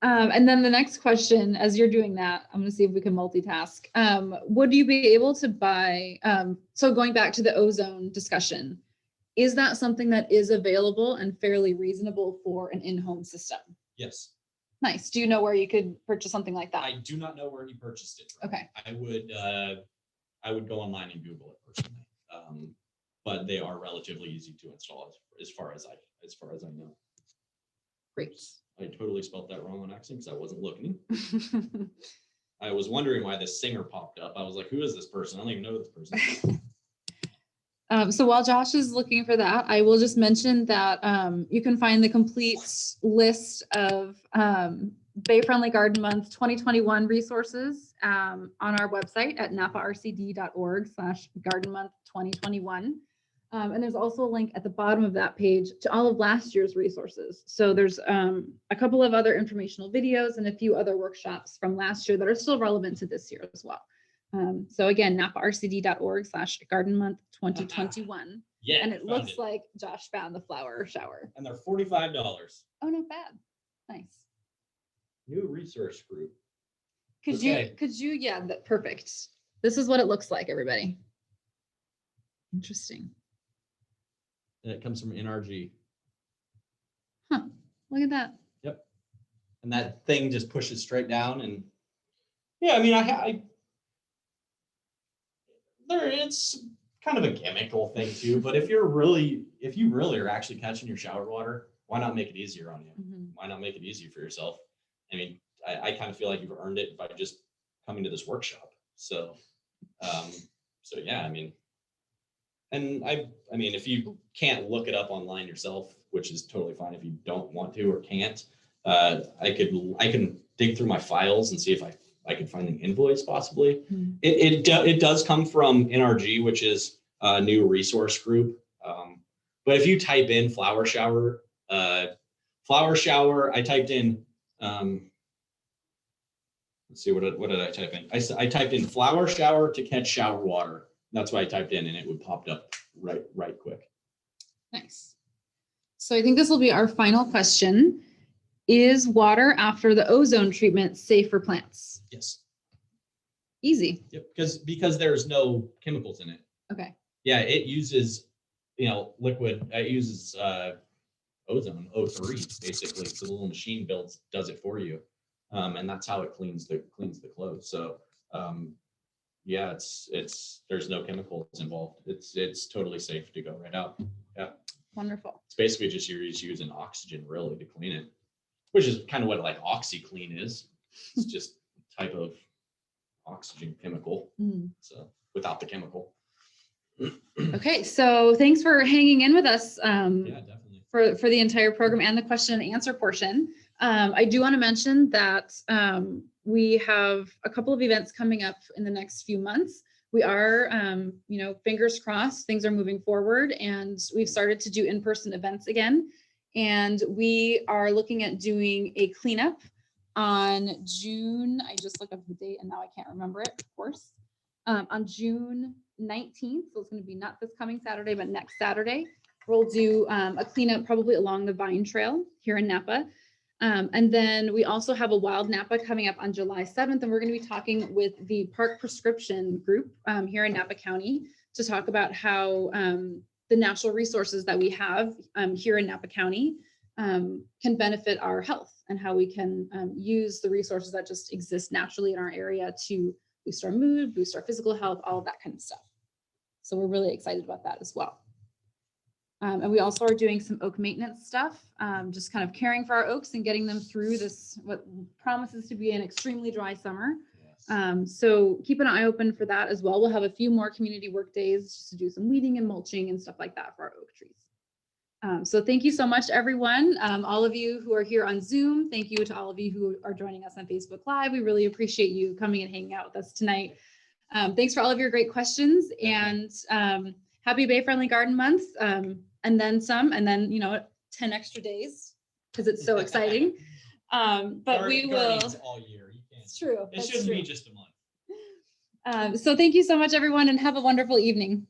And then the next question, as you're doing that, I'm going to see if we can multitask. Would you be able to buy, so going back to the ozone discussion, is that something that is available and fairly reasonable for an in-home system? Yes. Nice. Do you know where you could purchase something like that? I do not know where he purchased it from. Okay. I would go online and Google it personally. But they are relatively easy to install as far as I know. Great. I totally spelled that wrong on accident because I wasn't looking. I was wondering why this singer popped up. I was like, who is this person? I don't even know this person. So while Josh is looking for that, I will just mention that you can find the complete list of Bay Friendly Garden Month 2021 resources on our website at naparcd.org/Garden Month 2021. And there's also a link at the bottom of that page to all of last year's resources. So there's a couple of other informational videos and a few other workshops from last year that are still relevant to this year as well. So again, naparcd.org/Garden Month 2021. Yeah. And it looks like Josh found the flower shower. And they're $45. Oh, not bad. Nice. New resource group. Could you, yeah, perfect. This is what it looks like, everybody. Interesting. And it comes from NRG. Huh, look at that. Yep. And that thing just pushes straight down. And yeah, I mean, it's kind of a chemical thing too, but if you really are actually catching your shower water, why not make it easier on you? Mhm. Why not make it easy for yourself? I mean, I kind of feel like you've earned it by just coming to this workshop. So yeah, I mean, and I mean, if you can't look it up online yourself, which is totally fine if you don't want to or can't, I can dig through my files and see if I can find the invoice possibly. Mhm. It does come from NRG, which is a new resource group. But if you type in flower shower, I typed in, let's see, what did I type in? I typed in flower shower to catch shower water. That's what I typed in, and it would popped up right quick. Nice. So I think this will be our final question. Is water after the ozone treatment safe for plants? Yes. Easy. Yep. Because there's no chemicals in it. Okay. Yeah, it uses, liquid. It uses ozone, O3, basically. So the little machine does it for you, and that's how it cleans the clothes. So yeah, there's no chemicals involved. It's totally safe to go right out. Yeah. Wonderful. It's basically just you're just using oxygen really to clean it, which is kind of what like OxyClean is. It's just a type of oxygen chemical. So without the chemical. Okay, so thanks for hanging in with us. Yeah, definitely. For the entire program and the question and answer portion. I do want to mention that we have a couple of events coming up in the next few months. We are, fingers crossed, things are moving forward, and we've started to do in-person events again. And we are looking at doing a cleanup on June, I just looked up the date and now I can't remember it, of course, on June 19th. So it's going to be not this coming Saturday, but next Saturday. We'll do a cleanup probably along the Vine Trail here in Napa. And then we also have a Wild Napa coming up on July 7th. And we're going to be talking with the Park Prescription Group here in Napa County to talk about how the natural resources that we have here in Napa County can benefit our health, and how we can use the resources that just exist naturally in our area to boost our mood, boost our physical health, all of that kind of stuff. So we're really excited about that as well. And we also are doing some oak maintenance stuff, just kind of caring for our oaks and getting them through this, what promises to be an extremely dry summer. Yes. So keep an eye open for that as well. We'll have a few more community work days just to do some weeding and mulching and stuff like that for our oak trees. So thank you so much, everyone. All of you who are here on Zoom, thank you to all of you who are joining us on Facebook Live. We really appreciate you coming and hanging out with us tonight. Thanks for all of your great questions, and happy Bay Friendly Garden Month. And then some, and then, 10 extra days because it's so exciting. But we will. All year. You can't. It's true. It shouldn't be just a month. So thank you so much, everyone, and have a wonderful evening.